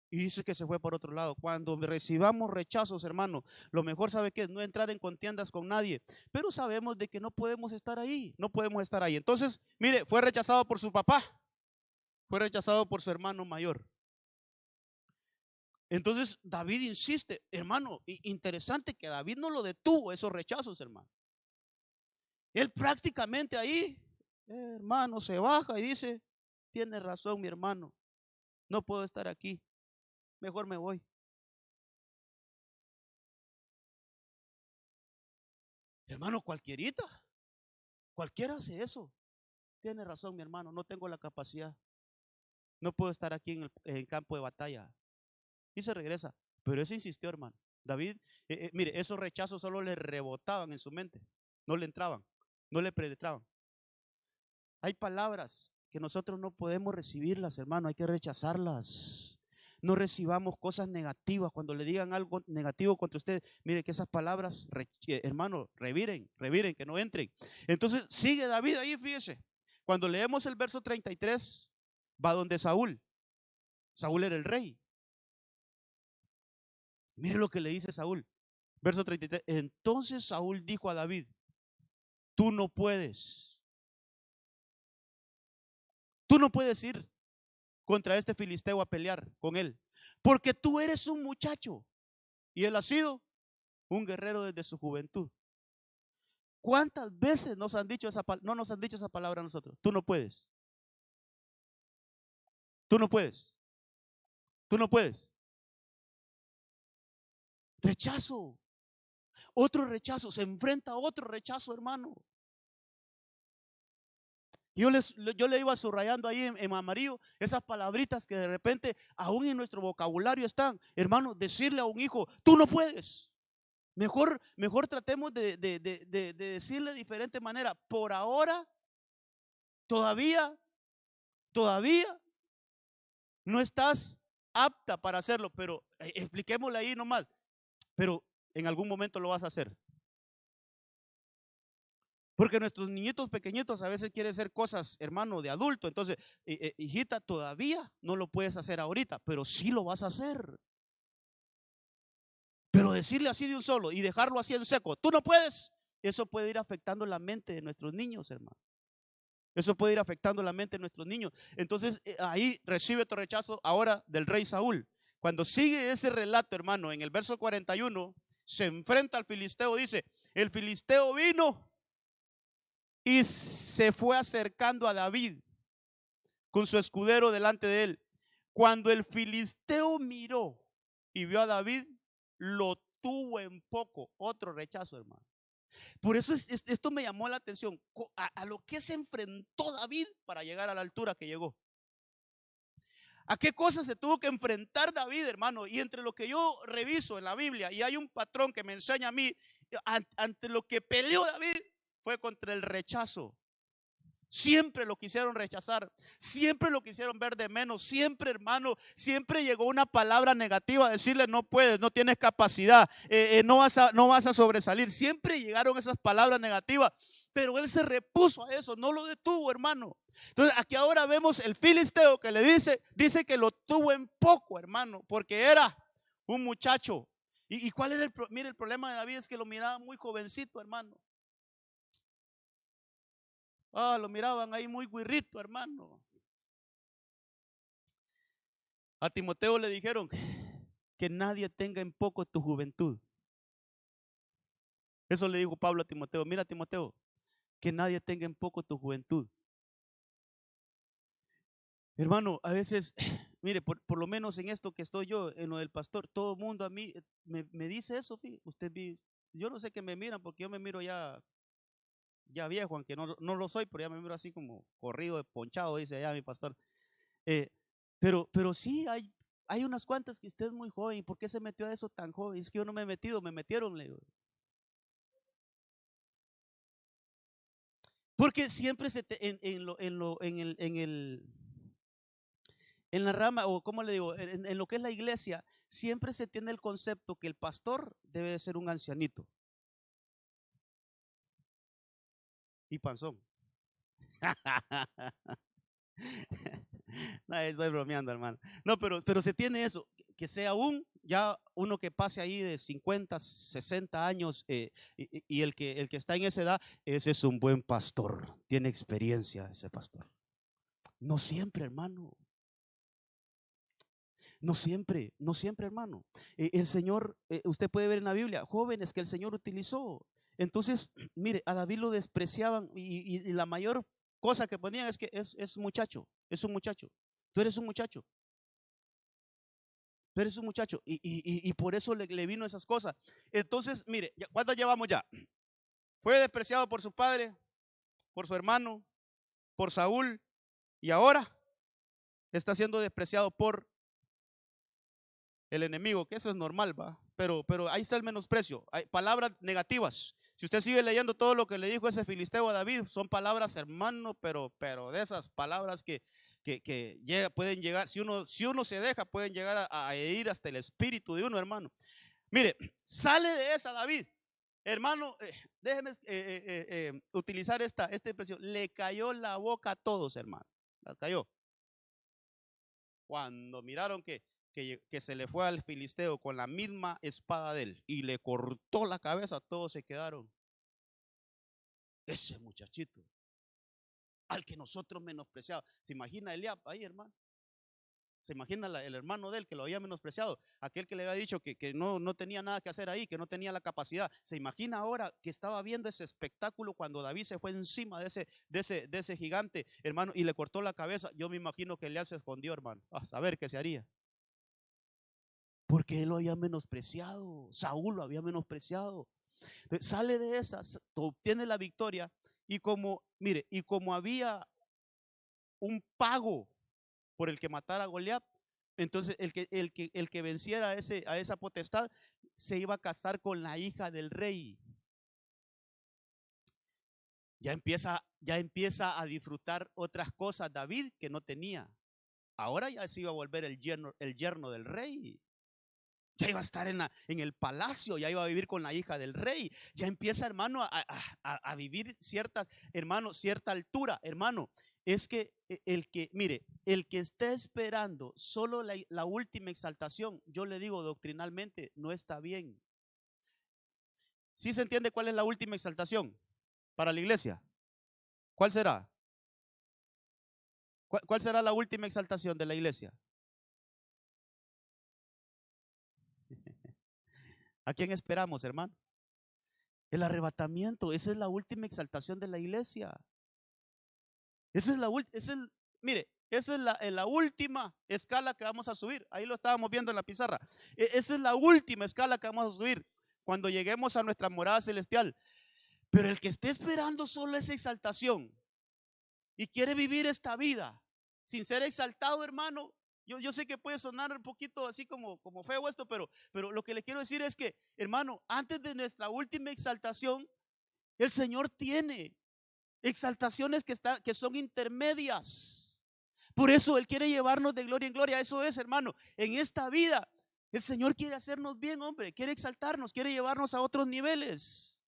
S1: Y dice que se fue por otro lado. Cuando recibamos rechazos, hermano, lo mejor, ¿sabe qué? No entrar en contiendas con nadie. Pero sabemos de que no podemos estar ahí. No podemos estar ahí. Entonces, mire, fue rechazado por su papá. Fue rechazado por su hermano mayor. Entonces David insiste, hermano, interesante que David no lo detuvo esos rechazos, hermano. Él prácticamente ahí, hermano, se baja y dice: tiene razón mi hermano, no puedo estar aquí, mejor me voy. Hermano, cualquiera hace eso. Tiene razón mi hermano, no tengo la capacidad, no puedo estar aquí en el campo de batalla. Y se regresa, pero ese insistió, hermano. David, mire, esos rechazos solo le rebotaban en su mente, no le entraban, no le penetraban. Hay palabras que nosotros no podemos recibirlas, hermano, hay que rechazarlas. No recibamos cosas negativas. Cuando le digan algo negativo contra usted, mire que esas palabras, hermano, reviren, que no entren. Entonces sigue David ahí, fíjese. Cuando leemos el verso 33, va donde Saúl. Saúl era el rey. Mire lo que le dice Saúl. Verso 33. Entonces Saúl dijo a David: tú no puedes ir contra este filisteo a pelear con él, porque tú eres un muchacho y él ha sido un guerrero desde su juventud. ¿Cuántas veces no nos han dicho esa palabra a nosotros? Tú no puedes. Tú no puedes. Tú no puedes. Rechazo. Otro rechazo. Se enfrenta a otro rechazo, hermano. Yo le iba subrayando ahí en amarillo esas palabritas que de repente aún en nuestro vocabulario están. Hermano, decirle a un hijo: tú no puedes. Mejor tratemos de decirle de diferente manera. Por ahora, todavía no estás apta para hacerlo, pero expliquémosle ahí nomás. Pero en algún momento lo vas a hacer. Porque nuestros niñitos pequeñitos a veces quieren hacer cosas, hermano, de adulto. Entonces, hijita, todavía no lo puedes hacer ahorita, pero sí lo vas a hacer. Pero decirle así de un solo y dejarlo así en seco, tú no puedes, eso puede ir afectando la mente de nuestros niños, hermano. Eso puede ir afectando la mente de nuestros niños. Entonces, ahí recibe tu rechazo ahora del rey Saúl. Cuando sigue ese relato, hermano, en el verso 41, se enfrenta al filisteo, dice, el filisteo vino y se fue acercando a David con su escudero delante de él. Cuando el filisteo miró y vio a David, lo tuvo en poco. Otro rechazo, hermano. Por eso esto me llamó la atención, a lo que se enfrentó David para llegar a la altura que llegó. ¿A qué cosas se tuvo que enfrentar David, hermano? Y entre lo que yo reviso en la Biblia, y hay un patrón que me enseña a mí, ante lo que peleó David fue contra el rechazo. Siempre lo quisieron rechazar, siempre lo quisieron ver de menos, siempre, hermano, siempre llegó una palabra negativa a decirle no puedes, no tienes capacidad, no vas a sobresalir. Siempre llegaron esas palabras negativas, pero él se repuso a eso, no lo detuvo, hermano. Entonces aquí ahora vemos el filisteo que le dice que lo tuvo en poco, hermano, porque era un muchacho. ¿Y cuál era mire, el problema de David es que lo miraba muy jovencito, hermano. Lo miraban ahí muy guirrito, hermano. A Timoteo le dijeron que nadie tenga en poco tu juventud. Eso le dijo Pablo a Timoteo. Mira, Timoteo, que nadie tenga en poco tu juventud. Hermano, a veces, mire, por lo menos en esto que estoy yo, en lo del pastor, todo el mundo a mí me dice eso. Usted, yo no sé que me miran porque yo me miro ya viejo, aunque no lo soy, pero ya me miro así como corrido, ponchado, dice allá mi pastor. Pero sí, hay unas cuantas que usted es muy joven. ¿Y por qué se metió a eso tan joven? Es que yo no me he metido, me metieron, le digo. Porque siempre en la rama, o como le digo, en lo que es la iglesia, siempre se tiene el concepto que el pastor debe de ser un ancianito y panzón. No, estoy bromeando, hermano. No, pero se tiene eso, que sea ya uno que pase ahí de 50, 60 años, y el que está en esa edad, ese es un buen pastor, tiene experiencia ese pastor. No siempre, hermano. No siempre, hermano. El Señor, usted puede ver en la Biblia, jóvenes que el Señor utilizó. Entonces, mire, a David lo despreciaban y la mayor cosa que ponían es que es muchacho, es un muchacho. Tú eres un muchacho. Tú eres un muchacho. Y por eso le vino esas cosas. Entonces, mire, ¿cuánto llevamos ya? Fue despreciado por su padre, por su hermano, por Saúl, y ahora está siendo despreciado por el enemigo, que eso es normal, va. Pero ahí está el menosprecio. Hay palabras negativas. Si usted sigue leyendo todo lo que le dijo ese filisteo a David, son palabras, hermano, pero de esas palabras que pueden llegar, si uno se deja, pueden llegar a herir hasta el espíritu de uno, hermano. Mire, sale de esa David, hermano, déjeme utilizar esta expresión. Le cayó la boca a todos, hermano. La cayó. Cuando miraron que se le fue al filisteo con la misma espada de él y le cortó la cabeza, todos se quedaron. Ese muchachito al que nosotros menospreciamos. ¿Se imagina Eliab ahí, hermano? ¿Se imagina el hermano de él que lo había menospreciado? Aquel que le había dicho que no tenía nada que hacer ahí, que no tenía la capacidad. ¿Se imagina ahora que estaba viendo ese espectáculo cuando David se fue encima de ese gigante, hermano, y le cortó la cabeza? Yo me imagino que Eliab se escondió, hermano, a saber qué se haría. Porque él lo había menospreciado, Saúl lo había menospreciado. Entonces, sale de esas, obtiene la victoria y como había un pago por el que matara a Goliat, entonces el que venciera a esa potestad se iba a casar con la hija del rey. Ya empieza a disfrutar otras cosas David que no tenía. Ahora ya se iba a volver el yerno del rey. Ya iba a estar en el palacio, ya iba a vivir con la hija del rey. Ya empieza, hermano, a vivir cierta, hermano, cierta altura, hermano. Es que mire, el que esté esperando solo la última exaltación, yo le digo doctrinalmente, no está bien. ¿Sí se entiende cuál es la última exaltación para la iglesia? ¿Cuál será? ¿Cuál será la última exaltación de la iglesia? ¿A quién esperamos, hermano? El arrebatamiento. Esa es la última exaltación de la iglesia. Esa es mire, esa es la última escala que vamos a subir. Ahí lo estábamos viendo en la pizarra. Esa es la última escala que vamos a subir cuando lleguemos a nuestra morada celestial. Pero el que esté esperando solo esa exaltación y quiere vivir esta vida sin ser exaltado, hermano, yo sé que puede sonar un poquito así como feo esto, pero lo que le quiero decir es que, hermano, antes de nuestra última exaltación, el Señor tiene exaltaciones que son intermedias. Por eso Él quiere llevarnos de gloria en gloria. Eso es, hermano, en esta vida el Señor quiere hacernos bien, hombre. Quiere exaltarnos, quiere llevarnos a otros niveles.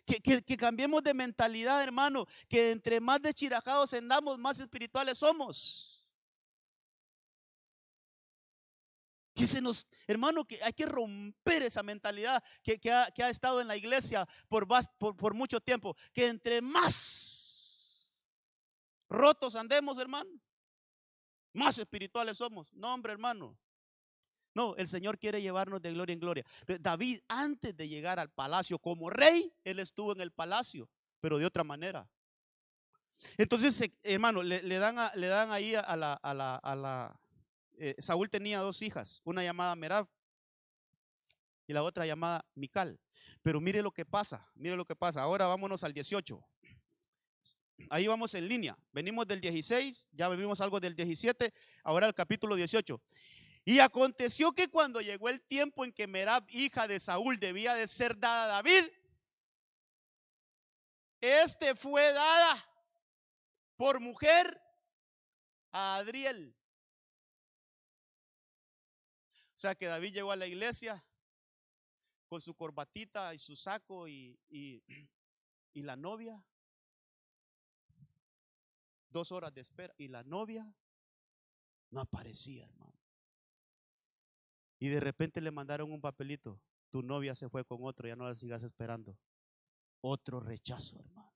S1: Que cambiemos de mentalidad, hermano. Que entre más deschirajados andamos, más espirituales somos. Hermano, que hay que romper esa mentalidad que ha estado en la iglesia por mucho tiempo. Que entre más rotos andemos, hermano, más espirituales somos. No, hombre, hermano. No, el Señor quiere llevarnos de gloria en gloria. David, antes de llegar al palacio como rey, él estuvo en el palacio, pero de otra manera. Entonces, hermano, le dan ahí Saúl tenía dos hijas, una llamada Merab y la otra llamada Mical. Pero mire lo que pasa. Ahora vámonos al 18. Ahí vamos en línea. Venimos del 16, ya vimos algo del 17, ahora el capítulo 18. Y aconteció que cuando llegó el tiempo en que Merab, hija de Saúl, debía de ser dada a David, fue dada por mujer a Adriel. O sea que David llegó a la iglesia con su corbatita y su saco y la novia. 2 horas de espera y la novia no aparecía, hermano. Y de repente le mandaron un papelito: tu novia se fue con otro, ya no la sigas esperando. Otro rechazo, hermano.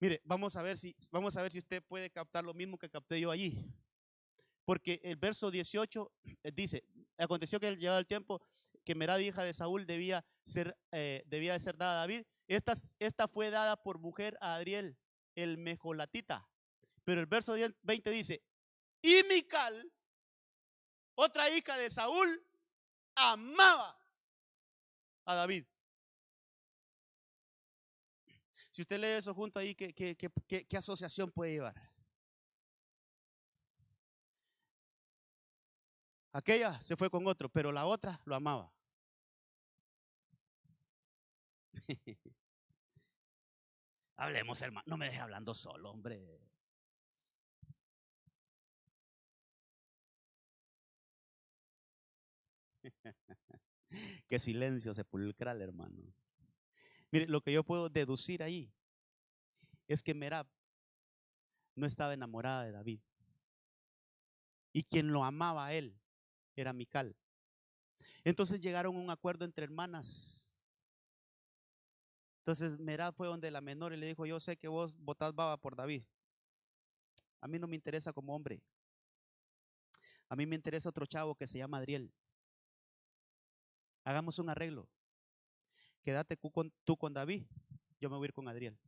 S1: Mire, vamos a ver si usted puede captar lo mismo que capté yo allí. Porque el verso 18 dice: aconteció que llegado el tiempo que Merab, hija de Saúl, debía de ser dada a David. Esta fue dada por mujer a Adriel, el mejolatita. Pero el verso 20 dice: y Mical, otra hija de Saúl, amaba a David. Si usted lee eso junto ahí, ¿qué asociación puede llevar? Aquella se fue con otro, pero la otra lo amaba. Hablemos, hermano. No me deje hablando solo, hombre. Qué silencio sepulcral, hermano. Mire, lo que yo puedo deducir ahí es que Merab no estaba enamorada de David. Y quien lo amaba a él era Mical. Entonces llegaron a un acuerdo entre hermanas. Entonces Merab fue donde la menor y le dijo: yo sé que vos botás baba por David. A mí no me interesa como hombre. A mí me interesa otro chavo que se llama Adriel. Hagamos un arreglo. Quédate tú con David, yo me voy a ir con Adriel.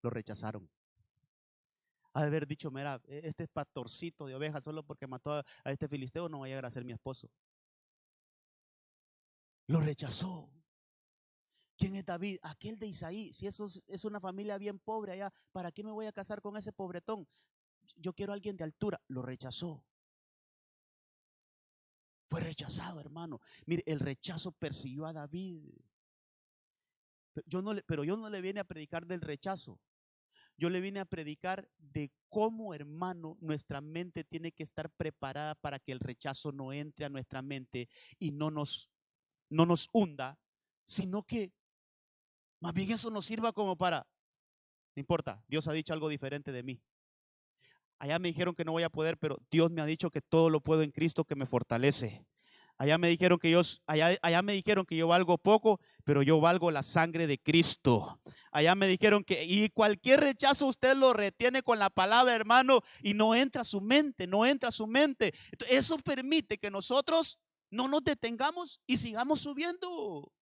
S1: Lo rechazaron. Ha de haber dicho: mira, este pastorcito de ovejas, solo porque mató a este filisteo, no va a llegar a ser mi esposo. Lo rechazó. ¿Quién es David? Aquel de Isaí. Si eso es una familia bien pobre allá, ¿para qué me voy a casar con ese pobretón? Yo quiero a alguien de altura. Lo rechazó. Fue rechazado, hermano. Mire, el rechazo persiguió a David. Pero yo no le vine a predicar del rechazo. Yo le vine a predicar de cómo, hermano, nuestra mente tiene que estar preparada para que el rechazo no entre a nuestra mente y no nos hunda, sino que más bien eso nos sirva como para, no importa, Dios ha dicho algo diferente de mí. Allá me dijeron que no voy a poder, pero Dios me ha dicho que todo lo puedo en Cristo que me fortalece. Allá me dijeron que allá me dijeron que yo valgo poco, pero yo valgo la sangre de Cristo. Allá me dijeron que, y cualquier rechazo usted lo retiene con la palabra, hermano, y no entra a su mente, no entra a su mente. Eso permite que nosotros no nos detengamos y sigamos subiendo.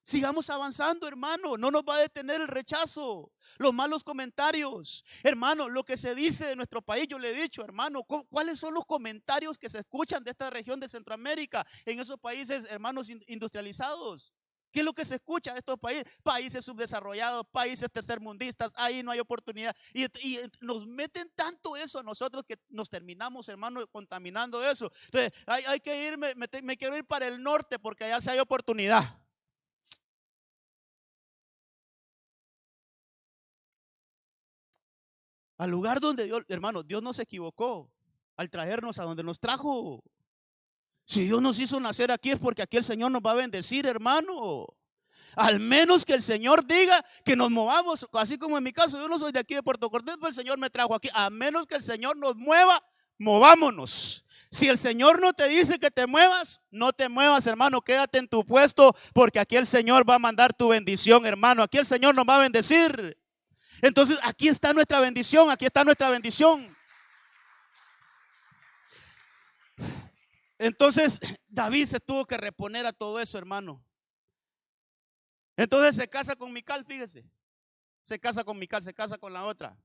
S1: Sigamos avanzando, hermano. No nos va a detener el rechazo, los malos comentarios. Hermano, lo que se dice de nuestro país, yo le he dicho, hermano, ¿cuáles son los comentarios que se escuchan de esta región de Centroamérica, en esos países, hermanos, industrializados? ¿Qué es lo que se escucha de estos países? Países subdesarrollados, países tercermundistas, ahí no hay oportunidad. Y nos meten tanto eso a nosotros que nos terminamos, hermano, contaminando eso. Entonces, hay que irme, me quiero ir para el norte porque allá sí hay oportunidad. Al lugar donde Dios, hermano, Dios no se equivocó al traernos a donde nos trajo. Si Dios nos hizo nacer aquí es porque aquí el Señor nos va a bendecir, hermano. Al menos que el Señor diga que nos movamos, así como en mi caso, yo no soy de aquí de Puerto Cortés, pero el Señor me trajo aquí. A menos que el Señor nos mueva, movámonos. Si el Señor no te dice que te muevas, no te muevas, hermano, quédate en tu puesto, porque aquí el Señor va a mandar tu bendición, hermano. Aquí el Señor nos va a bendecir. Entonces aquí está nuestra bendición, aquí está nuestra bendición. Entonces David se tuvo que reponer a todo eso, hermano. Entonces se casa con Mical, fíjese. Se casa con Mical, se casa con la otra.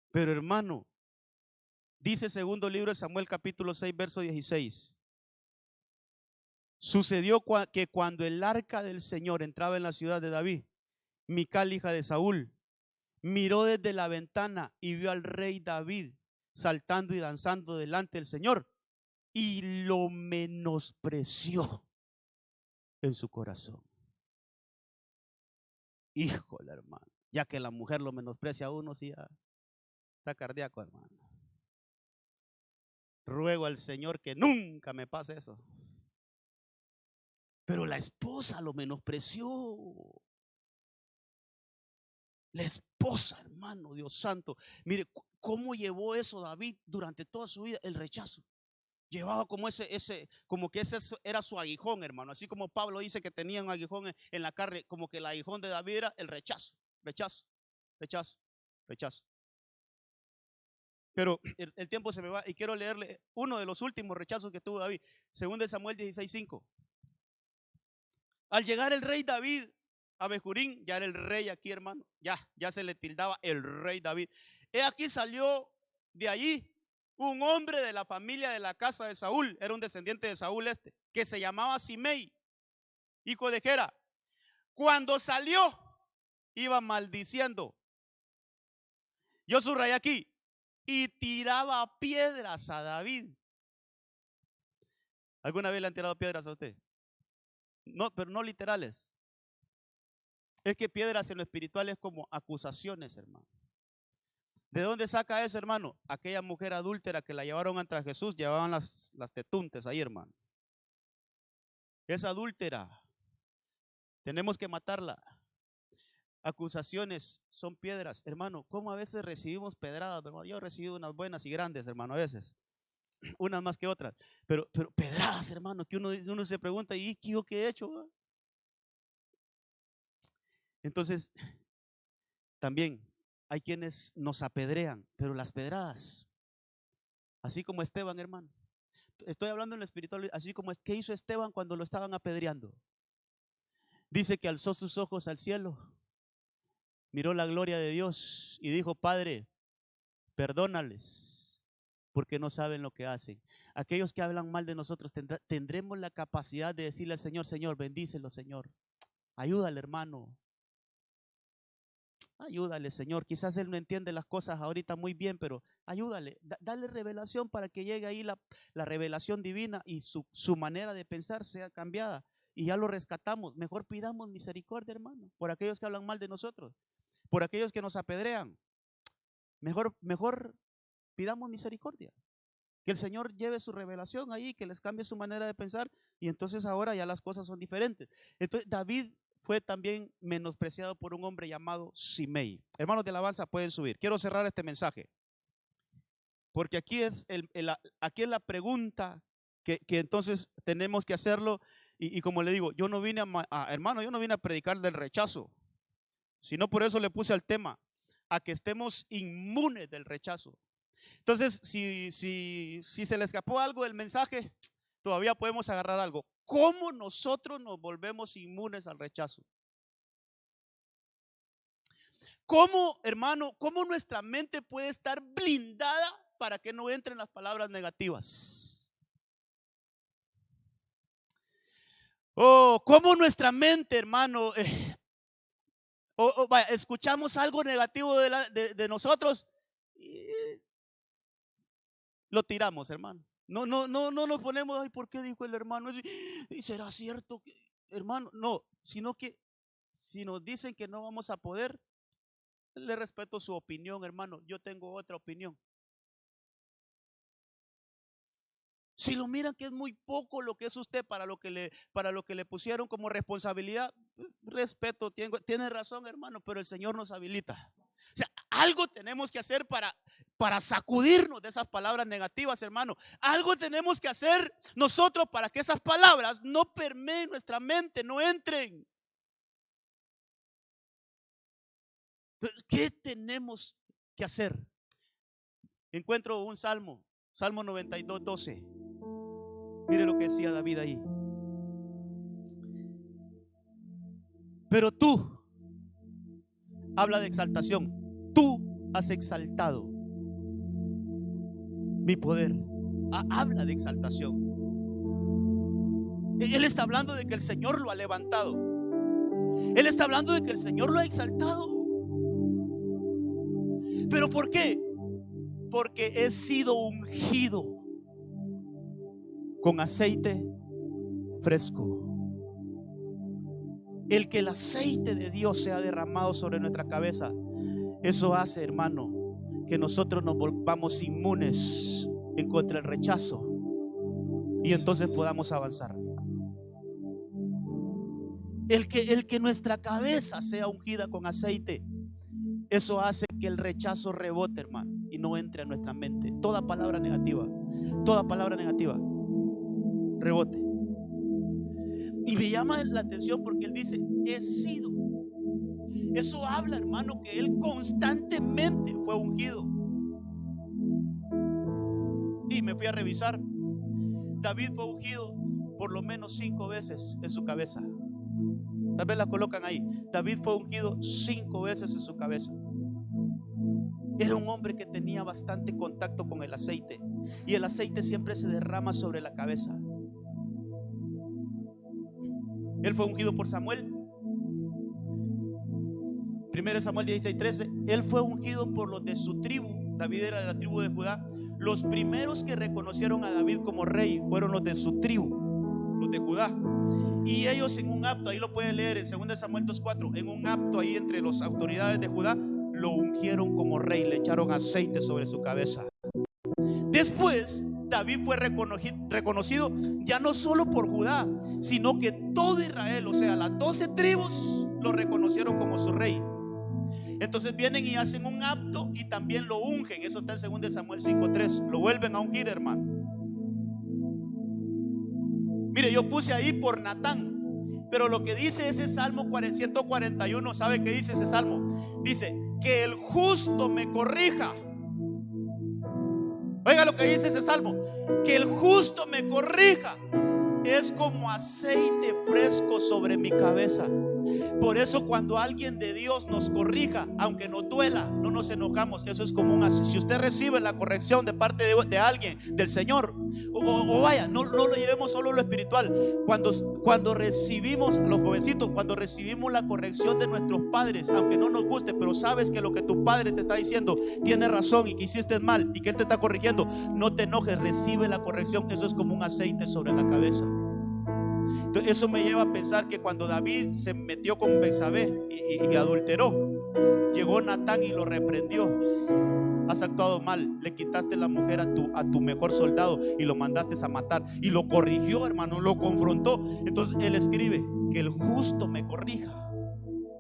S1: Pero hermano, dice segundo libro de Samuel capítulo 6 verso 16. Sucedió que cuando el arca del Señor entraba en la ciudad de David, Mical, hija de Saúl, miró desde la ventana y vio al rey David saltando y danzando delante del Señor y lo menospreció en su corazón. Híjole, hermano, ya que la mujer lo menosprecia a uno, sí, está cardíaco, hermano. Ruego al Señor que nunca me pase eso. Pero la esposa lo menospreció. La esposa, hermano, Dios santo. Mire cómo llevó eso David durante toda su vida, el rechazo. Llevaba como como que ese era su aguijón, hermano. Así como Pablo dice que tenía un aguijón en la carne, como que el aguijón de David era el rechazo, rechazo, rechazo, rechazo. Pero el tiempo se me va y quiero leerle uno de los últimos rechazos que tuvo David. Según de Samuel 16:5. Al llegar el rey David a Bejurín, ya era el rey aquí, hermano. Ya se le tildaba el rey David. He aquí salió de allí un hombre de la familia de la casa de Saúl, era un descendiente de Saúl que se llamaba Simei, hijo de Gera. Cuando salió, iba maldiciendo. Yo subrayé aquí, y tiraba piedras a David. ¿Alguna vez le han tirado piedras a usted? No, pero no literales. Es que piedras en lo espiritual es como acusaciones, hermano. ¿De dónde saca eso, hermano? Aquella mujer adúltera que la llevaron ante Jesús, llevaban las tetuntes ahí, hermano. Es adúltera. Tenemos que matarla. Acusaciones son piedras, hermano. ¿Cómo a veces recibimos pedradas, hermano? Yo he recibido unas buenas y grandes, hermano, a veces. Unas más que otras. Pero pedradas, hermano, que uno se pregunta, ¿y yo qué he hecho? Entonces, también hay quienes nos apedrean, pero las pedradas, así como Esteban, hermano. Estoy hablando en lo espiritual, así como ¿qué hizo Esteban cuando lo estaban apedreando? Dice que alzó sus ojos al cielo, miró la gloria de Dios y dijo: Padre, perdónales, porque no saben lo que hacen. Aquellos que hablan mal de nosotros tendremos la capacidad de decirle al Señor: Señor, bendícelo, Señor. Ayúdale, hermano. Ayúdale, Señor. Quizás él no entiende las cosas ahorita muy bien, pero ayúdale. Dale revelación para que llegue ahí la revelación divina y su manera de pensar sea cambiada. Y ya lo rescatamos. Mejor pidamos misericordia, hermano, por aquellos que hablan mal de nosotros. por aquellos que nos apedrean. Mejor pidamos misericordia. Que el Señor lleve su revelación ahí, que les cambie su manera de pensar, y entonces ahora ya las cosas son diferentes. Entonces David fue también menospreciado por un hombre llamado Simei. Hermanos de alabanza, pueden subir. Quiero cerrar este mensaje, porque aquí es la pregunta que entonces tenemos que hacerlo. Y como le digo, yo no vine hermano, yo no vine a predicar del rechazo, sino por eso le puse al tema, a que estemos inmunes del rechazo. Entonces, si se le escapó algo del mensaje, todavía podemos agarrar algo. ¿Cómo nosotros nos volvemos inmunes al rechazo? ¿Cómo, hermano, cómo nuestra mente puede estar blindada para que no entren las palabras negativas? Oh, ¿cómo nuestra mente, hermano, escuchamos algo negativo de nosotros y lo tiramos, hermano? No nos ponemos, ay, ¿por qué dijo el hermano? ¿Y será cierto, hermano? No, sino que si nos dicen que no vamos a poder, le respeto su opinión, hermano. Yo tengo otra opinión. Si lo miran que es muy poco lo que es usted para lo que le pusieron como responsabilidad, respeto, tiene razón, hermano, pero el Señor nos habilita. O sea, algo tenemos que hacer para sacudirnos de esas palabras negativas, hermano. Algo tenemos que hacer nosotros para que esas palabras no permeen nuestra mente, no entren. Entonces, ¿qué tenemos que hacer? Encuentro un Salmo 92:12. Mire lo que decía David ahí. Pero tú, habla de exaltación, tú has exaltado mi poder. Habla de exaltación. Él está hablando de que el Señor lo ha levantado. Él está hablando de que el Señor lo ha exaltado. ¿Pero por qué? Porque he sido ungido con aceite fresco. El que el aceite de Dios sea derramado sobre nuestra cabeza, eso hace, hermano, que nosotros nos volvamos inmunes en contra del rechazo y entonces podamos avanzar. El que nuestra cabeza sea ungida con aceite, eso hace que el rechazo rebote, hermano, y no entre a nuestra mente. Toda palabra negativa rebote. Y me llama la atención porque él dice, he sido. Eso habla, hermano, que él constantemente fue ungido. Y me fui a revisar. David fue ungido por lo menos 5 veces en su cabeza. Tal vez la colocan ahí. David fue ungido 5 veces en su cabeza. Era un hombre que tenía bastante contacto con el aceite, y el aceite siempre se derrama sobre la cabeza. Él fue ungido por Samuel. 1 Samuel 16:13. Él fue ungido por los de su tribu. David era de la tribu de Judá. Los primeros que reconocieron a David como rey fueron los de su tribu, los de Judá. Y ellos en un acto, ahí lo puede leer en 2 Samuel 2:4, en un acto ahí entre las autoridades de Judá, lo ungieron como rey, le echaron aceite sobre su cabeza. Después David fue reconocido ya no solo por Judá, sino que todo Israel, o sea, las 12 tribus lo reconocieron como su rey. Entonces vienen y hacen un acto y también lo ungen. Eso está en 2 Samuel 5:3. Lo vuelven a ungir, hermano. Mire, yo puse ahí por Natán, pero lo que dice ese Salmo 141, ¿sabe qué dice ese Salmo? Dice, que el justo me corrija. Oiga lo que dice ese Salmo, que el justo me corrija es como aceite fresco sobre mi cabeza. Por eso cuando alguien de Dios nos corrija, aunque nos duela, no nos enojamos. Eso es como si usted recibe la corrección de parte de alguien, del Señor, o vaya, no lo llevemos solo a lo espiritual. Cuando recibimos, los jovencitos, cuando recibimos la corrección de nuestros padres, aunque no nos guste, pero sabes que lo que tu padre te está diciendo tiene razón y que hiciste mal y que él te está corrigiendo, no te enojes, recibe la corrección. Eso es como un aceite sobre la cabeza. Entonces, eso me lleva a pensar que cuando David se metió con Betsabé y adulteró, Llegó Natán y lo reprendió. Has actuado mal, le quitaste la mujer a tu mejor soldado y lo mandaste a matar. Y lo corrigió, hermano, lo confrontó. Entonces él escribe: que el justo me corrija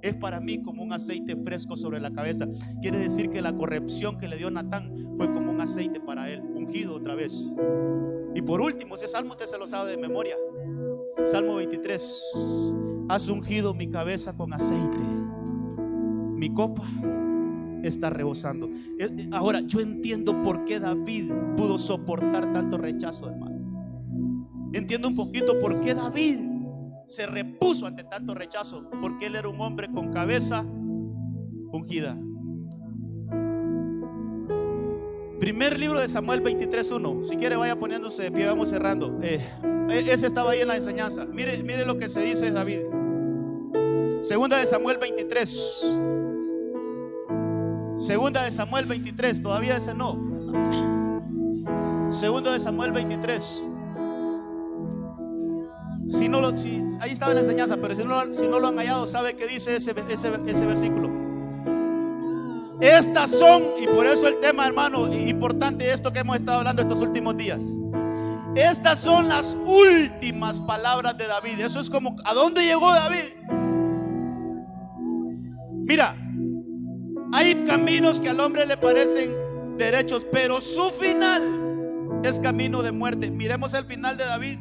S1: es para mí como un aceite fresco sobre la cabeza. Quiere decir que la corrección que le dio Natán fue como un aceite para él, ungido otra vez. Y por último, ese salmo usted se lo sabe de memoria. Salmo 23: has ungido mi cabeza con aceite, mi copa está rebosando. Ahora yo entiendo por qué David pudo soportar tanto rechazo, hermano. Entiendo un poquito por qué David se repuso ante tanto rechazo, porque él era un hombre con cabeza ungida. Primer libro de Samuel 23:1. Si quiere vaya poniéndose de pie, vamos cerrando. Ese estaba ahí en la enseñanza. Mire lo que se dice David. Segunda de Samuel 23. Segunda de Samuel 23. Todavía ese no. Segunda de Samuel 23. Ahí estaba en la enseñanza, pero si no lo han hallado, sabe que dice ese versículo. Estas son, y por eso el tema, hermano, importante, esto que hemos estado hablando estos últimos días. Estas son las últimas palabras de David. Eso es como, ¿a dónde llegó David? Mira, hay caminos que al hombre le parecen derechos, pero su final es camino de muerte. Miremos el final de David.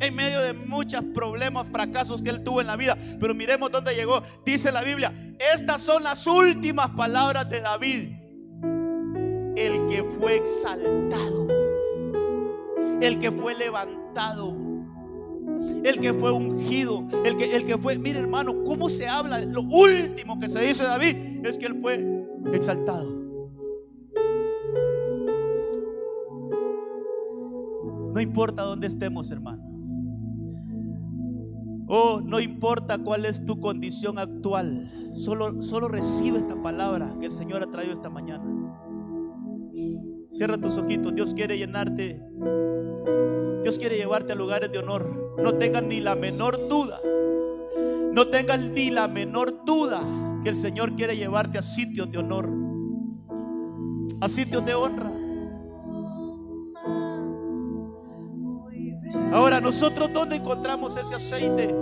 S1: En medio de muchos problemas, fracasos que él tuvo en la vida, pero miremos dónde llegó. Dice la Biblia: estas son las últimas palabras de David, el que fue exaltado, el que fue levantado, el que fue ungido, el que fue, mire hermano, cómo se habla. Lo último que se dice de David es que él fue exaltado. No importa dónde estemos, hermano. Oh, no importa cuál es tu condición actual. Solo recibe esta palabra que el Señor ha traído esta mañana. Cierra tus ojitos. Dios quiere llenarte. Dios quiere llevarte a lugares de honor. No tengas ni la menor duda. No tengas ni la menor duda que el Señor quiere llevarte a sitios de honor, a sitios de honra. Ahora, nosotros, ¿dónde encontramos ese aceite?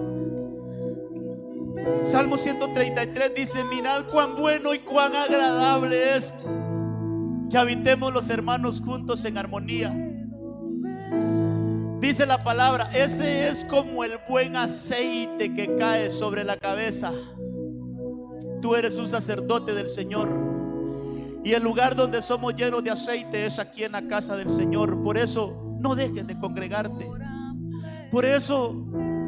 S1: Salmo 133 dice: mirad cuán bueno y cuán agradable es que habitemos los hermanos juntos en armonía. Dice la palabra: ese es como el buen aceite que cae sobre la cabeza. Tú eres un sacerdote del Señor, y el lugar donde somos llenos de aceite es aquí en la casa del Señor. Por eso no dejes de congregarte. Por eso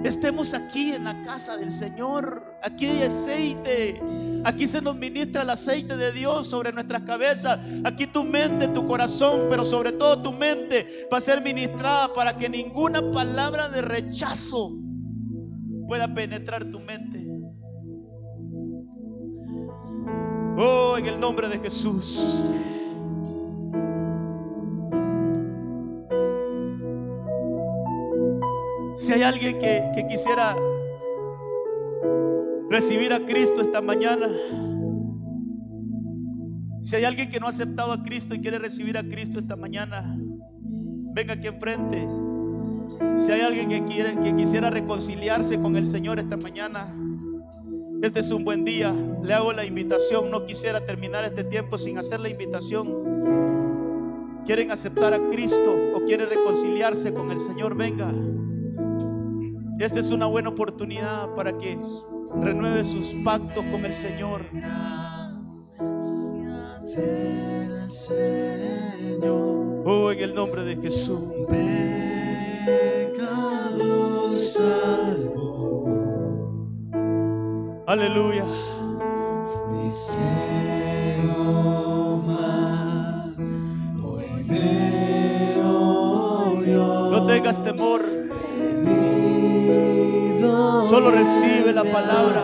S1: estemos aquí en la casa del Señor. Aquí hay aceite. Aquí se nos ministra el aceite de Dios sobre nuestras cabezas. Aquí tu mente, tu corazón, pero sobre todo tu mente va a ser ministrada para que ninguna palabra de rechazo pueda penetrar tu mente. Oh, en el nombre de Jesús. Si hay alguien que quisiera recibir a Cristo esta mañana, si hay alguien que no ha aceptado a Cristo y quiere recibir a Cristo esta mañana, venga aquí enfrente. Si hay alguien que quisiera reconciliarse con el Señor esta mañana, este es un buen día. Le hago la invitación. No quisiera terminar este tiempo sin hacer la invitación. ¿Quieren aceptar a Cristo o quieren reconciliarse con el Señor? Venga. Esta es una buena oportunidad para que renueve sus pactos con el Señor. Oh, en el nombre de Jesús. Pecado salvo. Aleluya. Fui ciego, mas hoy veo yo. No tengas temor. Solo recibe la palabra.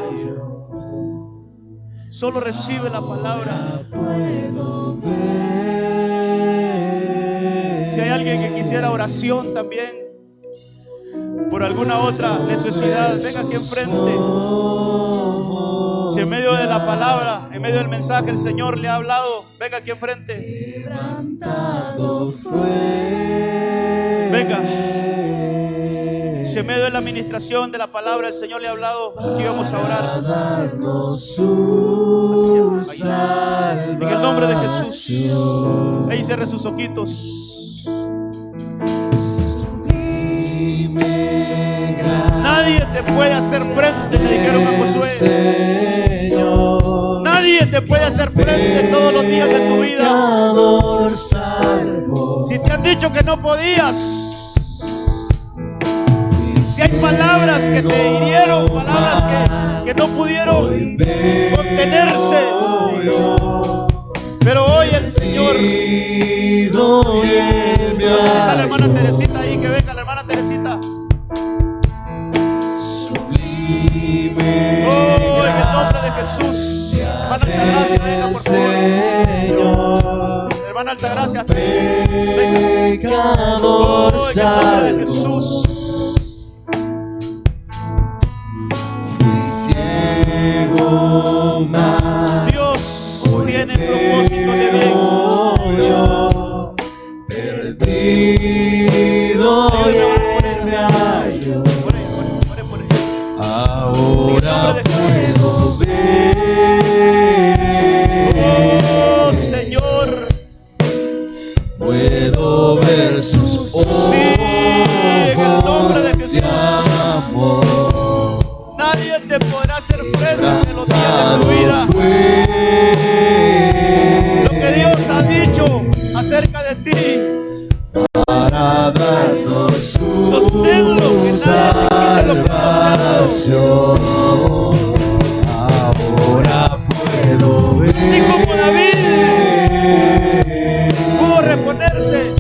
S1: Solo recibe la palabra. Si hay alguien que quisiera oración también por alguna otra necesidad, venga aquí enfrente. Si en medio de la palabra, en medio del mensaje, el Señor le ha hablado, venga aquí enfrente. Venga. Si en medio de la administración de la palabra el Señor le ha hablado, aquí vamos a orar. En el nombre de Jesús. Ahí cierre sus ojitos. Nadie te puede hacer frente, le dijeron a Josué. Nadie te puede hacer frente todos los días de tu vida. Si te han dicho que no podías, si hay palabras que te hirieron, palabras que no pudieron contenerse, pero hoy el Señor. Está la hermana Teresita ahí, que venga la hermana Teresita. Oh, en el nombre de Jesús. Hermana Altagracia, venga por favor. Hermana Altagracia, venga. Oh, en el nombre de Jesús. Dios tiene propósito de bien. Perdido me hallo. Ahora puedo ver. Oh Señor, puedo ver sus ojos. Sí, en el nombre de Jesús. Nadie te podrá hacer frente en los días de tu vida. Lo que Dios ha dicho acerca de ti, para darnos sosténlo, que nadie te quite lo que Dios ahora puedo ver. Así como David pudo reponerse,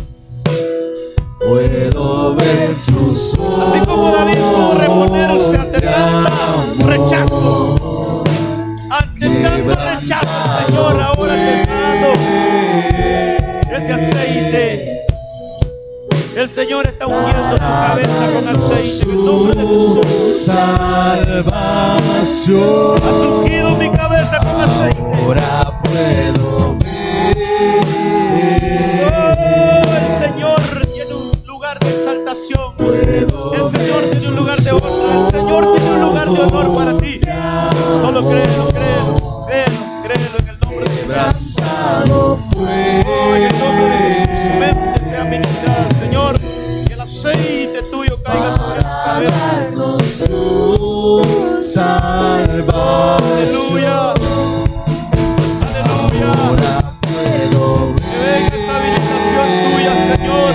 S1: puedo ver sus ojos. Así como David pudo reponerse ante tanto rechazo, Señor, ahora te mando ese aceite. El Señor está ungiendo tu cabeza con aceite en el nombre de Jesús. Salvación. Has ungido mi cabeza con aceite. Ahora puedo ver. Oh, el Señor tiene un lugar de exaltación. El Señor tiene un lugar de honra. El Señor tiene un lugar de honor para ti. Solo créelo, créelo, créelo, créelo en el nombre de Jesús. Oh, en el nombre de Jesús, su mente sea ministrada, Señor. Que el aceite tuyo caiga sobre tu cabeza. Aleluya. Aleluya. Que venga esa habilitación tuya, Señor.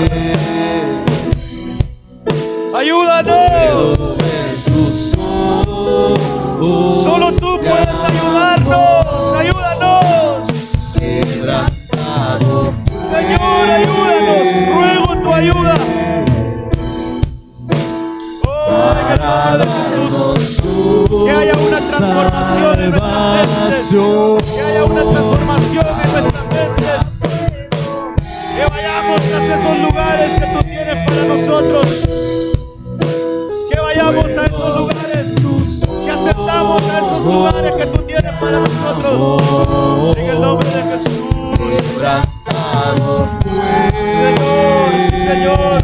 S1: Ayúdanos. Solo tú puedes ayudarnos. Ayúdanos. Señor, ayúdanos. Ruego tu ayuda. Oh, en el nombre de Jesús. Que haya una transformación en nuestras mentes. Que haya una transformación en nuestras mentes. Que vayamos tras esos lugares que tú tienes para nosotros. Que vayamos a esos lugares. Que aceptamos a esos lugares que tú tienes para nosotros. En el nombre de Jesús. Señor, sí, Señor.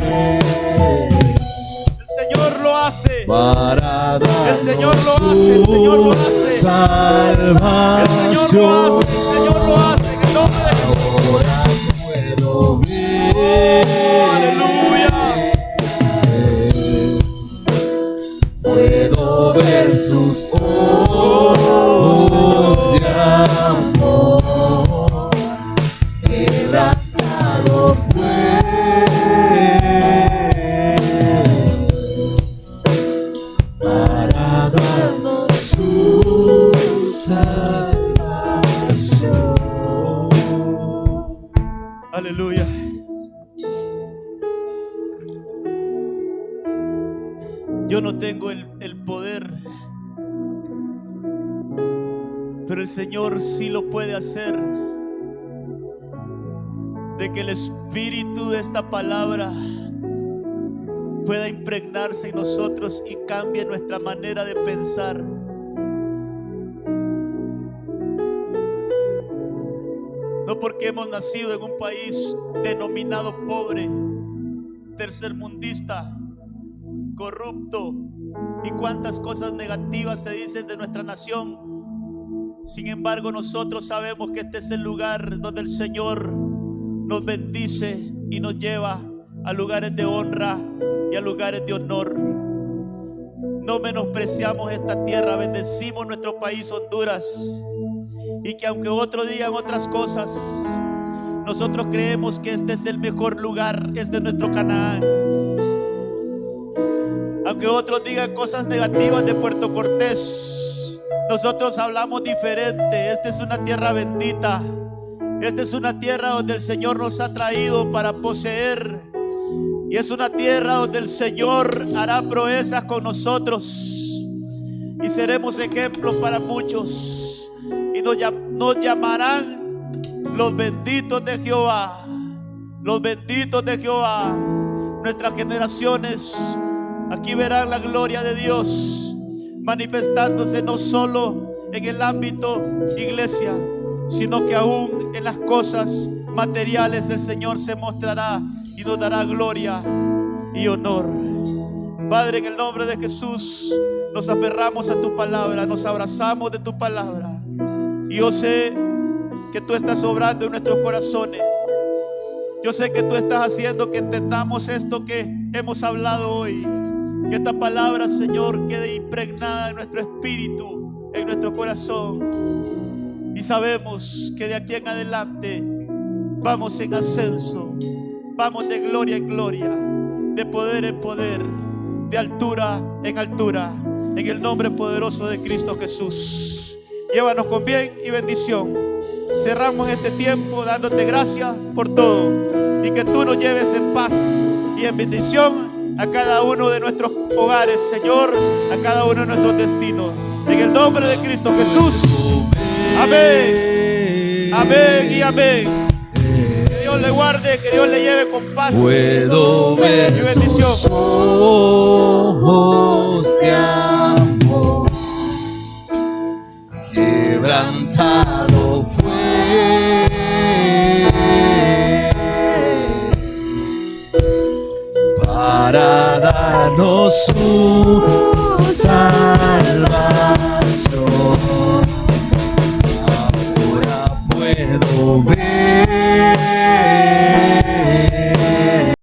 S1: El Señor lo hace. El Señor lo hace. El Señor lo hace. El Señor lo hace. El Señor lo hace. En el nombre de Jesús. Oh, aleluya. Puedo ver sus ojos de amor. Quebrantado fue para darnos su salvación. Aleluya. Yo no tengo el poder, pero el Señor sí lo puede hacer. De que el espíritu de esta palabra pueda impregnarse en nosotros y cambie nuestra manera de pensar. no porque hemos nacido en un país denominado pobre, tercermundista, corrupto y cuantas cosas negativas se dicen de nuestra nación. Sin embargo, nosotros sabemos que este es el lugar donde el Señor nos bendice y nos lleva a lugares de honra y a lugares de honor. No menospreciamos esta tierra, bendecimos nuestro país Honduras, y que aunque otros digan otras cosas, nosotros creemos que este es el mejor lugar, este es nuestro Canaán. Aunque otros digan cosas negativas de Puerto Cortés, nosotros hablamos diferente. Esta es una tierra bendita. Esta es una tierra donde el Señor nos ha traído para poseer. Y es una tierra donde el Señor hará proezas con nosotros. Y seremos ejemplos para muchos. Y nos llamarán los benditos de Jehová. Los benditos de Jehová. Nuestras generaciones aquí verán la gloria de Dios manifestándose no solo en el ámbito iglesia, sino que aún en las cosas materiales el Señor se mostrará y nos dará gloria y honor. Padre, en el nombre de Jesús nos aferramos a tu palabra, nos abrazamos de tu palabra, y yo sé que tú estás obrando en nuestros corazones. Yo sé que tú estás haciendo que entendamos esto que hemos hablado hoy. Que esta palabra, Señor, quede impregnada en nuestro espíritu, en nuestro corazón. Y sabemos que de aquí en adelante vamos en ascenso, vamos de gloria en gloria, de poder en poder, de altura en altura, en el nombre poderoso de Cristo Jesús. Llévanos con bien y bendición. Cerramos este tiempo dándote gracias por todo, y que tú nos lleves en paz y en bendición a cada uno de nuestros hogares, Señor, a cada uno de nuestros destinos. En el nombre de Cristo Jesús. Amén. Amén y amén. Que Dios le guarde, que Dios le lleve con paz.
S2: Puedo ver
S1: y bendición.
S2: tus ojos de amor. Quebrantado fue para darnos su salvación. Ahora puedo ver